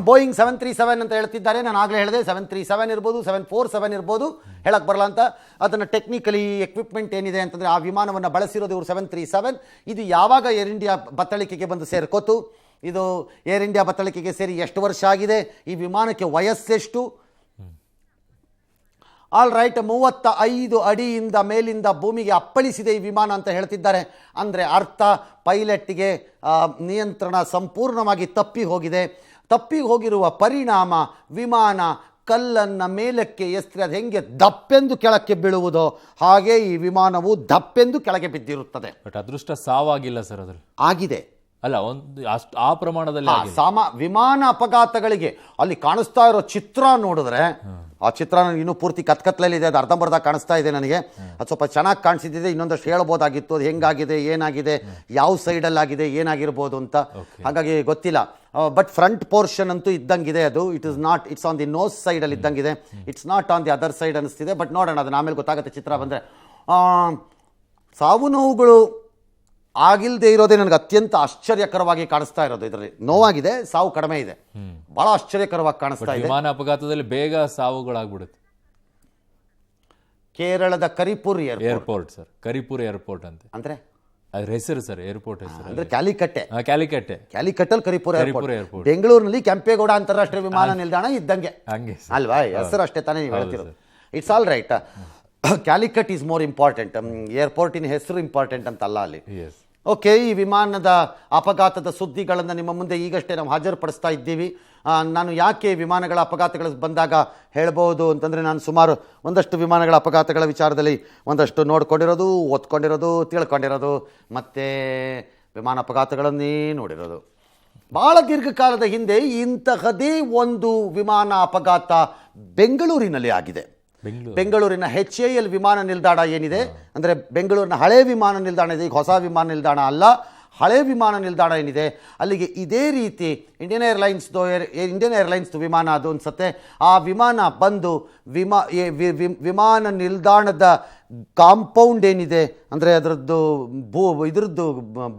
ಬೋಯಿಂಗ್ 737 ಅಂತ ಹೇಳ್ತಿದ್ದಾರೆ. ನಾನು ಆಗಲೇ ಹೇಳಿದೆ 737 ಇರ್ಬೋದು, 747 ಇರ್ಬೋದು, ಹೇಳಕ್ಕೆ ಬರಲ್ಲ ಅಂತ. ಅದನ್ನು ಟೆಕ್ನಿಕಲಿ ಎಕ್ವಿಪ್ಮೆಂಟ್ ಏನಿದೆ ಅಂತಂದರೆ ಆ ವಿಮಾನವನ್ನು ಬಳಸಿರೋದು ಇವರು 737. ಇದು ಯಾವಾಗ ಏರ್ ಇಂಡಿಯಾ ಬತ್ತಳಿಕೆಗೆ ಬಂದು ಸೇರ್ಕೋತು, ಇದು ಏರ್ ಇಂಡಿಯಾ ಬತ್ತಳಿಕೆಗೆ ಸೇರಿ ಎಷ್ಟು ವರ್ಷ ಆಗಿದೆ, ಈ ವಿಮಾನಕ್ಕೆ ವಯಸ್ಸೆಷ್ಟು, ಆಲ್ ರೈಟ್, 35 ಅಡಿಯಿಂದ ಮೇಲಿಂದ ಭೂಮಿಗೆ ಅಪ್ಪಳಿಸಿದೆ ಈ ವಿಮಾನ ಅಂತ ಹೇಳ್ತಿದ್ದಾರೆ. ಅಂದರೆ ಅರ್ಥ ಪೈಲಟ್ಗೆ ನಿಯಂತ್ರಣ ಸಂಪೂರ್ಣವಾಗಿ ತಪ್ಪಿ ಹೋಗಿದೆ. ತಪ್ಪಿ ಹೋಗಿರುವ ಪರಿಣಾಮ ವಿಮಾನ ಕಲ್ಲನ್ನು ಮೇಲಕ್ಕೆ ಎಸ್ತ್ರೆ ಅದು ಹೆಂಗೆ ದಪ್ಪೆಂದು ಕೆಳಕ್ಕೆ ಬೀಳುವುದೋ ಹಾಗೆ ಈ ವಿಮಾನವು ದಪ್ಪೆಂದು ಕೆಳಗೆ ಬಿದ್ದಿರುತ್ತದೆ. ಬಟ್ ಅದೃಷ್ಟ ಸಾವಾಗಿಲ್ಲ ಸರ್, ಅದ್ರಲ್ಲಿ ಆಗಿದೆ ಅಲ್ಲ, ಒಂದು ಆ ಪ್ರಮಾಣದಲ್ಲಿ ವಿಮಾನ ಅಪಘಾತಗಳಿಗೆ ಅಲ್ಲಿ ಕಾಣಿಸ್ತಾ ಇರೋ ಚಿತ್ರ ನೋಡಿದ್ರೆ, ಆ ಚಿತ್ರ ನನಗೆ ಇನ್ನೂ ಪೂರ್ತಿ ಕತ್ಕತ್ಲಲ್ಲಿದೆ, ಅದು ಅರ್ಧಂಬರ್ಧ ಕಾಣಿಸ್ತಾ ಇದೆ ನನಗೆ. ಅದು ಸ್ವಲ್ಪ ಚೆನ್ನಾಗಿ ಕಾಣಿಸಿದ್ದಿದೆ, ಇನ್ನೊಂದಷ್ಟು ಹೇಳ್ಬೋದಾಗಿತ್ತು ಅದು ಹೆಂಗಾಗಿದೆ, ಏನಾಗಿದೆ, ಯಾವ ಸೈಡಲ್ಲಾಗಿದೆ, ಏನಾಗಿರ್ಬೋದು ಅಂತ. ಹಾಗಾಗಿ ಗೊತ್ತಿಲ್ಲ. ಬಟ್ ಫ್ರಂಟ್ ಪೋರ್ಷನ್ ಅಂತೂ ಇದ್ದಂಗಿದೆ. ಅದು ಇಟ್ಸ್ ಆನ್ ದಿ ನೋಸ್ ಸೈಡಲ್ಲಿ ಇದ್ದಂಗಿದೆ, it's not on the other side ಅನಿಸ್ತಿದೆ. ಬಟ್ ನೋಡೋಣ, ಅದನ್ನ ಆಮೇಲೆ ಗೊತ್ತಾಗುತ್ತೆ ಚಿತ್ರ ಬಂದರೆ. ಸಾವು ನೋವುಗಳು ಆಗಿಲ್ಲದೆ ಇರೋದೇ ನನಗೆ ಅತ್ಯಂತ ಆಶ್ಚರ್ಯಕರವಾಗಿ ಕಾಣಿಸ್ತಾ ಇರೋದು. ಇದರಲ್ಲಿ ನೋವಾಗಿದೆ, ಸಾವು ಕಡಿಮೆ ಇದೆ, ಬಹಳ ಆಶ್ಚರ್ಯಕರವಾಗಿ ಕಾಣಿಸ್ತಾ ಇದೆ. ವಿಮಾನ ಅಪಘಾತದಲ್ಲಿ ಬೇಗ ಸಾವುಗಳಾಗ್ಬಿಡುತ್ತೆ. ಕೇರಳದ ಕರಿಪುರ್ ಏರ್ಪೋರ್ಟ್ ಸರ್, ಕರಿಪುರ್ ಏರ್ಪೋರ್ಟ್ ಅಂತ ಅಂದ್ರೆ ಅದ್ರ ಹೆಸರು ಸರ್, ಏರ್ಪೋರ್ಟ್ ಹೆಸರು ಅಂದ್ರೆ ಕ್ಯಾಲಿಕಟ್ಟಲ್ಲಿ ಕರಿಪುರ್ ಏರ್ಪೋರ್ಟ್. ಬೆಂಗಳೂರಿನಲ್ಲಿ ಕೆಂಪೇಗೌಡ ಅಂತಾರಾಷ್ಟ್ರೀಯ ವಿಮಾನ ನಿಲ್ದಾಣ ಇದ್ದಂಗೆ ಅಲ್ವಾ, ಹೆಸರು ಅಷ್ಟೇ ತಾನೇ ನೀವು ಹೇಳ್ತಿರೋದು. It's all right. Calicut is more important, ಏರ್ಪೋರ್ಟಿನ ಹೆಸರು ಇಂಪಾರ್ಟೆಂಟ್ ಅಂತಲ್ಲ ಅಲ್ಲಿ. ಓಕೆ, ಈ ವಿಮಾನದ ಅಪಘಾತದ ಸುದ್ದಿಗಳನ್ನು ನಿಮ್ಮ ಮುಂದೆ ಈಗಷ್ಟೇ ನಾವು ಹಾಜರುಪಡಿಸ್ತಾ ಇದ್ದೀವಿ. ನಾನು ಯಾಕೆ ವಿಮಾನಗಳ ಅಪಘಾತಗಳು ಬಂದಾಗ ಹೇಳ್ಬೋದು ಅಂತಂದರೆ, ನಾನು ಸುಮಾರು ಒಂದಷ್ಟು ವಿಮಾನಗಳ ಅಪಘಾತಗಳ ವಿಚಾರದಲ್ಲಿ ಒಂದಷ್ಟು ನೋಡ್ಕೊಂಡಿರೋದು, ಓದ್ಕೊಂಡಿರೋದು, ತಿಳ್ಕೊಂಡಿರೋದು, ಮತ್ತು ವಿಮಾನ ಅಪಘಾತಗಳನ್ನೇ ನೋಡಿರೋದು. ಭಾಳ ದೀರ್ಘಕಾಲದ ಹಿಂದೆ ಇಂತಹದೇ ಒಂದು ವಿಮಾನ ಅಪಘಾತ ಬೆಂಗಳೂರಿನಲ್ಲಿ ಆಗಿದೆ. ಬೆಂಗಳೂರಿನ HAL ವಿಮಾನ ನಿಲ್ದಾಣ ಏನಿದೆ, ಅಂದರೆ ಬೆಂಗಳೂರಿನ ಹಳೆ ವಿಮಾನ ನಿಲ್ದಾಣ ಇದೆ, ಈಗ ಹೊಸ ವಿಮಾನ ನಿಲ್ದಾಣ ಅಲ್ಲ, ಹಳೆ ವಿಮಾನ ನಿಲ್ದಾಣ ಏನಿದೆ ಅಲ್ಲಿಗೆ ಇದೇ ರೀತಿ ಇಂಡಿಯನ್ ಏರ್ಲೈನ್ಸ್ದು ವಿಮಾನ ಅದು ಅನ್ಸುತ್ತೆ. ಆ ವಿಮಾನ ಬಂದು ವಿಮಾನ ನಿಲ್ದಾಣದ ಕಾಂಪೌಂಡ್ ಏನಿದೆ, ಅಂದರೆ ಅದರದ್ದು ಇದ್ರದ್ದು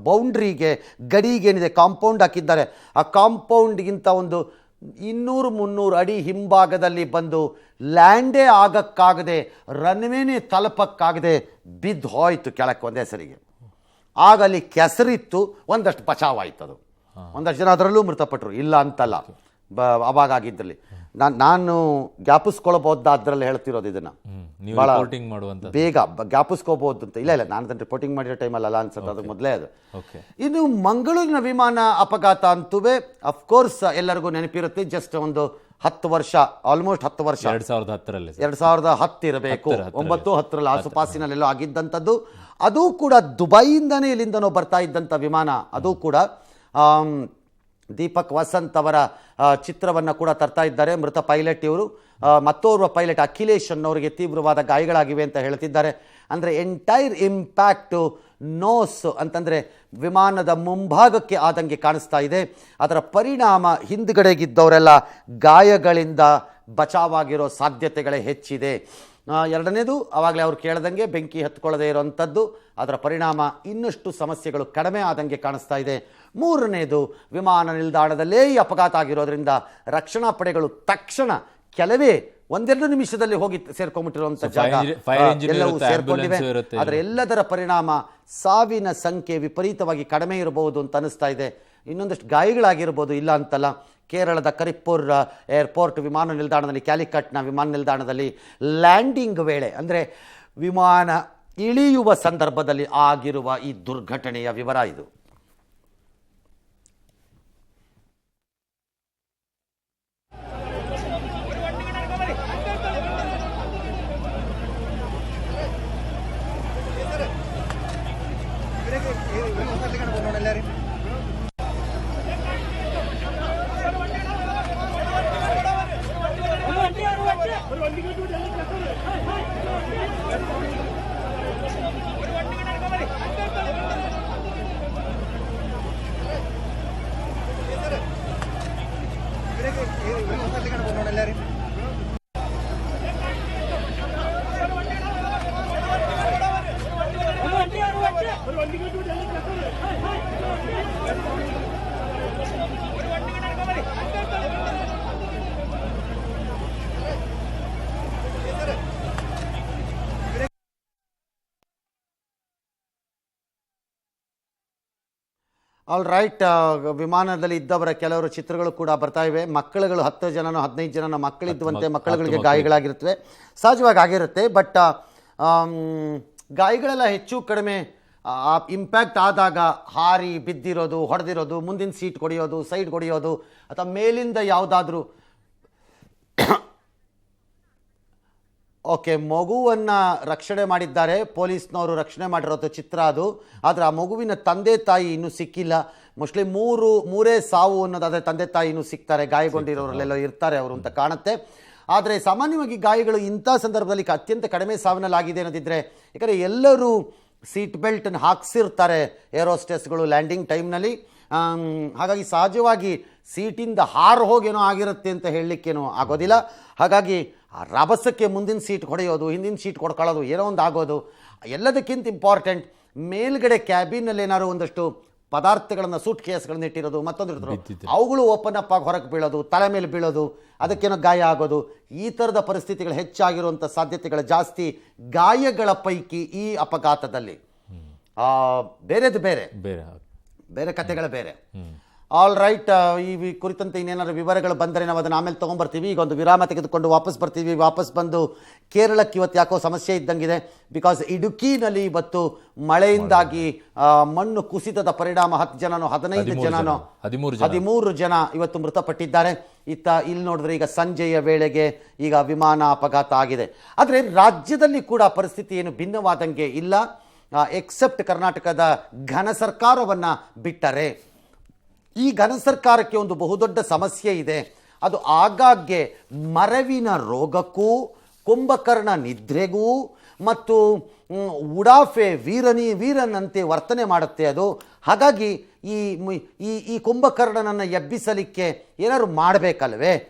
ಬೌಂಡ್ರಿಗೆ, ಗಡಿಗೇನಿದೆ ಕಾಂಪೌಂಡ್ ಹಾಕಿದ್ದಾರೆ, ಆ ಕಾಂಪೌಂಡ್ಗಿಂತ ಒಂದು 200-300 ಅಡಿ ಹಿಂಭಾಗದಲ್ಲಿ ಬಂದು ಲ್ಯಾಂಡೇ ಆಗಕ್ಕಾಗದೆ, ರನ್ವೇನೇ ತಲುಪಕ್ಕಾಗದೆ ಬಿದ್ದು ಹೋಯ್ತು ಕೆಳಕ್ಕೆ ಒಂದೇ ಸರಿಗೆ. ಆಗ ಅಲ್ಲಿ ಕೆಸರಿತ್ತು, ಒಂದಷ್ಟು ಬಚಾವಾಯ್ತು. ಅದು ಒಂದಷ್ಟು ಜನ ಅದರಲ್ಲೂ ಮೃತಪಟ್ಟರು, ಇಲ್ಲ ಅಂತಲ್ಲ. ಅವಾಗ ಆಗಿದ್ದಲ್ಲಿ ನಾನು ಜ್ಞಾಪಿಸ್ಕೊಳ್ಬಹುದು, ಅದರಲ್ಲಿ ಹೇಳ್ತಿರೋದು ಇದನ್ನು ಭಾಳ ಬೇಗ ಜ್ಞಾಪಿಸ್ಕೋಬಹುದು ಅಂತ. ಇಲ್ಲ ನಾನು ಅದನ್ನು ರಿಪೋರ್ಟಿಂಗ್ ಮಾಡಿರೋ ಟೈಮಲ್ಲಿ ಅಲ್ಲ ಅನ್ಸುತ್ತೆ, ಅದಕ್ಕೆ ಮೊದಲೇ ಅದು. ಇನ್ನು ಮಂಗಳೂರಿನ ವಿಮಾನ ಅಪಘಾತ ಅಂತೂ ಅಫ್ಕೋರ್ಸ್ ಎಲ್ಲರಿಗೂ ನೆನಪಿರುತ್ತೆ. ಜಸ್ಟ್ ಒಂದು 10 ವರ್ಷ, ಆಲ್ಮೋಸ್ಟ್ 10 ವರ್ಷ, 2010 ಇರಬೇಕು, 9-10 ಆಸುಪಾಸಿನಲ್ಲೆಲ್ಲೋ ಆಗಿದ್ದಂಥದ್ದು. ಅದು ಕೂಡ ದುಬೈಯಿಂದನೇ ಎಲ್ಲಿಂದನೋ ಬರ್ತಾ ಇದ್ದಂಥ ವಿಮಾನ. ಅದು ಕೂಡ ದೀಪಕ್ ವಸಂತ್ ಅವರ ಚಿತ್ರವನ್ನು ಕೂಡ ತರ್ತಾ ಇದ್ದಾರೆ. ಮೃತ ಪೈಲಟ್ ಇವರು. ಮತ್ತೋರ್ವ ಪೈಲಟ್ ಅಖಿಲೇಶ್ ಅನ್ನೋರಿಗೆ ತೀವ್ರವಾದ ಗಾಯಗಳಾಗಿವೆ ಅಂತ ಹೇಳ್ತಿದ್ದಾರೆ. ಅಂದರೆ ಎಂಟೈರ್ ಇಂಪ್ಯಾಕ್ಟು ನೋಸ್ ಅಂತಂದರೆ ವಿಮಾನದ ಮುಂಭಾಗಕ್ಕೆ ಆದಂಗೆ ಕಾಣಿಸ್ತಾ ಇದೆ. ಅದರ ಪರಿಣಾಮ ಹಿಂದುಗಡೆಗಿದ್ದವರೆಲ್ಲ ಗಾಯಗಳಿಂದ ಬಚಾವಾಗಿರೋ ಸಾಧ್ಯತೆಗಳೇ ಹೆಚ್ಚಿದೆ. ಎರಡನೇದು, ಆವಾಗಲೇ ಅವ್ರು ಕೇಳ್ದಂಗೆ ಬೆಂಕಿ ಹತ್ಕೊಳ್ಳದೇ ಇರೋವಂಥದ್ದು, ಅದರ ಪರಿಣಾಮ ಇನ್ನಷ್ಟು ಸಮಸ್ಯೆಗಳು ಕಡಿಮೆ ಆದಂಗೆ ಕಾಣಿಸ್ತಾ ಇದೆ. ಮೂರನೇದು, ವಿಮಾನ ನಿಲ್ದಾಣದಲ್ಲೇ ಈ ಅಪಘಾತ ಆಗಿರೋದ್ರಿಂದ ರಕ್ಷಣಾ ಪಡೆಗಳು ತಕ್ಷಣ ಕೆಲವೇ 1-2 ನಿಮಿಷದಲ್ಲಿ ಹೋಗಿ ಸೇರ್ಕೊಂಡ್ಬಿಟ್ಟಿರುವಂಥ ಜಾಗ ಎಲ್ಲವೂ ಸೇರ್ಕೊಂಡಿವೆ. ಆದರೆ ಎಲ್ಲದರ ಪರಿಣಾಮ ಸಾವಿನ ಸಂಖ್ಯೆ ವಿಪರೀತವಾಗಿ ಕಡಿಮೆ ಇರಬಹುದು ಅಂತ ಅನಿಸ್ತಾ ಇದೆ. ಇನ್ನೊಂದಷ್ಟು ಗಾಯಗಳಾಗಿರ್ಬೋದು, ಇಲ್ಲ ಅಂತಲ್ಲ. ಕೇರಳದ ಕರಿಪ್ಪೂರ್ ಏರ್ಪೋರ್ಟ್ ವಿಮಾನ ನಿಲ್ದಾಣದಲ್ಲಿ, ಕ್ಯಾಲಿಕಟ್ನ ವಿಮಾನ ನಿಲ್ದಾಣದಲ್ಲಿ ಲ್ಯಾಂಡಿಂಗ್ ವೇಳೆ, ಅಂದರೆ ವಿಮಾನ ಇಳಿಯುವ ಸಂದರ್ಭದಲ್ಲಿ ಆಗಿರುವ ಈ ದುರ್ಘಟನೆಯ ವಿವರ ಇದು. All right. ವಿಮಾನದಲ್ಲಿ ಇದ್ದವರ ಕೆಲವರು ಚಿತ್ರಗಳು ಕೂಡ ಬರ್ತಾ ಇವೆ. ಮಕ್ಕಳುಗಳು 10 ಜನನೋ 15 ಜನನೋ ಮಕ್ಕಳಿದ್ದಂತೆ ಮಕ್ಕಳುಗಳಿಗೆ ಗಾಯಗಳಾಗಿರುತ್ತವೆ, ಸಹಜವಾಗಿ ಆಗಿರುತ್ತೆ. ಬಟ್ ಗಾಯಗಳೆಲ್ಲ ಹೆಚ್ಚು ಕಡಿಮೆ ಇಂಪ್ಯಾಕ್ಟ್ ಆದಾಗ ಹಾರಿ ಬಿದ್ದಿರೋದು, ಹೊಡೆದಿರೋದು, ಮುಂದಿನ ಸೀಟ್ ಕೊಡಿಯೋದು, ಸೈಡ್ ಕೊಡಿಯೋದು, ಅಥವಾ ಮೇಲಿಂದ ಯಾವುದಾದ್ರೂ ಓಕೆ, ಮಗುವನ್ನು ರಕ್ಷಣೆ ಮಾಡಿದ್ದಾರೆ, ಪೊಲೀಸ್ನವರು ರಕ್ಷಣೆ ಮಾಡಿರೋದು ಚಿತ್ರ ಅದು. ಆದರೆ ಆ ಮಗುವಿನ ತಂದೆ ತಾಯಿ ಇನ್ನೂ ಸಿಕ್ಕಿಲ್ಲ. ಮೋಸ್ಟ್ಲಿ ಮೂರೇ ಸಾವು ಅನ್ನೋದಾದರೆ ತಂದೆ ತಾಯಿ ಇನ್ನೂ ಸಿಗ್ತಾರೆ, ಗಾಯಗೊಂಡಿರೋರೆಲ್ಲ ಇರ್ತಾರೆ ಅವರು ಅಂತ ಕಾಣುತ್ತೆ. ಆದರೆ ಸಾಮಾನ್ಯವಾಗಿ ಗಾಯಗಳು ಇಂಥ ಸಂದರ್ಭದಲ್ಲಿ ಅತ್ಯಂತ ಕಡಿಮೆ ಸಾವಿನಲ್ಲಾಗಿದೆ ಅನ್ನೋದಿದ್ದರೆ, ಯಾಕಂದರೆ ಎಲ್ಲರೂ ಸೀಟ್ ಬೆಲ್ಟನ್ನು ಹಾಕ್ಸಿರ್ತಾರೆ ಏರೋಸ್ಟೆಸ್ಗಳು ಲ್ಯಾಂಡಿಂಗ್ ಟೈಮ್ನಲ್ಲಿ. ಹಾಗಾಗಿ ಸಹಜವಾಗಿ ಸೀಟಿಂದ ಹಾರು ಹೋಗೇನೋ ಆಗಿರುತ್ತೆ ಅಂತ ಹೇಳಲಿಕ್ಕೇನೋ ಆಗೋದಿಲ್ಲ. ಹಾಗಾಗಿ ಆ ರಭಸಕ್ಕೆ ಮುಂದಿನ ಸೀಟ್ ಹೊಡೆಯೋದು, ಹಿಂದಿನ ಸೀಟ್ ಕೊಡ್ಕೊಳ್ಳೋದು, ಏನೋ ಒಂದು ಆಗೋದು. ಎಲ್ಲದಕ್ಕಿಂತ ಇಂಪಾರ್ಟೆಂಟ್, ಮೇಲ್ಗಡೆ ಕ್ಯಾಬಿನಲ್ಲಿ ಏನಾದ್ರು ಒಂದಷ್ಟು ಪದಾರ್ಥಗಳನ್ನು, ಸೂಟ್ ಕೇಸ್ಗಳನ್ನು ಇಟ್ಟಿರೋದು, ಮತ್ತೊಂದು ಅವುಗಳು ಓಪನ್ ಅಪ್ ಆಗಿ ಹೊರಗೆ ಬೀಳೋದು, ತಲೆ ಮೇಲೆ ಬೀಳೋದು, ಅದಕ್ಕೇನೋ ಗಾಯ ಆಗೋದು, ಈ ಥರದ ಪರಿಸ್ಥಿತಿಗಳು ಹೆಚ್ಚಾಗಿರುವಂಥ ಸಾಧ್ಯತೆಗಳು ಜಾಸ್ತಿ. ಗಾಯಗಳ ಪೈಕಿ ಈ ಅಪಘಾತದಲ್ಲಿ ಬೇರೆದು ಬೇರೆ ಕಥೆಗಳು ಬೇರೆ. All right. ಈ ಕುರಿತಂತೆ ಇನ್ನೇನಾದ್ರು ವಿವರಗಳು ಬಂದರೆ ನಾವು ಅದನ್ನು ಆಮೇಲೆ ತೊಗೊಂಬರ್ತೀವಿ. ಈಗ ಒಂದು ವಿರಾಮ ತೆಗೆದುಕೊಂಡು ವಾಪಸ್ ಬರ್ತೀವಿ. ವಾಪಸ್ ಬಂದು ಕೇರಳಕ್ಕೆ ಇವತ್ತು ಯಾಕೋ ಸಮಸ್ಯೆ ಇದ್ದಂಗಿದೆ. ಬಿಕಾಸ್ ಇಡುಕಿನಲ್ಲಿ ಇವತ್ತು ಮಳೆಯಿಂದಾಗಿ ಮಣ್ಣು ಕುಸಿತದ ಪರಿಣಾಮ 10 ಜನನೋ 15 ಜನನೋ 13 ಜನ ಇವತ್ತು ಮೃತಪಟ್ಟಿದ್ದಾರೆ. ಇಲ್ಲಿ ನೋಡಿದ್ರೆ ಈಗ ಸಂಜೆಯ ವೇಳೆಗೆ ಈಗ ವಿಮಾನ ಅಪಘಾತ ಆಗಿದೆ. ಆದರೆ ರಾಜ್ಯದಲ್ಲಿ ಕೂಡ ಪರಿಸ್ಥಿತಿ ಏನು ಭಿನ್ನವಾದಂಗೆ ಇಲ್ಲ, ಎಕ್ಸೆಪ್ಟ್ ಕರ್ನಾಟಕದ ಘನ ಸರ್ಕಾರವನ್ನು ಬಿಟ್ಟರೆ. ಈ ಘನ ಸರ್ಕಾರಕ್ಕೆ ಒಂದು ಬಹುದೊಡ್ಡ ಸಮಸ್ಯೆ ಇದೆ. ಅದು ಆಗಾಗ್ಗೆ ಮರವಿನ ರೋಗಕ್ಕೂ ಕುಂಭಕರ್ಣ ನಿದ್ರೆಗೂ ಮತ್ತು ಉಡಾಫೆ ವೀರನಂತೆ ವರ್ತನೆ ಮಾಡುತ್ತೆ ಅದು. ಹಾಗಾಗಿ ಈ ಕುಂಭಕರ್ಣನನ್ನು ಎಬ್ಬಿಸಲಿಕ್ಕೆ ಏನಾದ್ರು ಮಾಡಬೇಕಲ್ವೇ?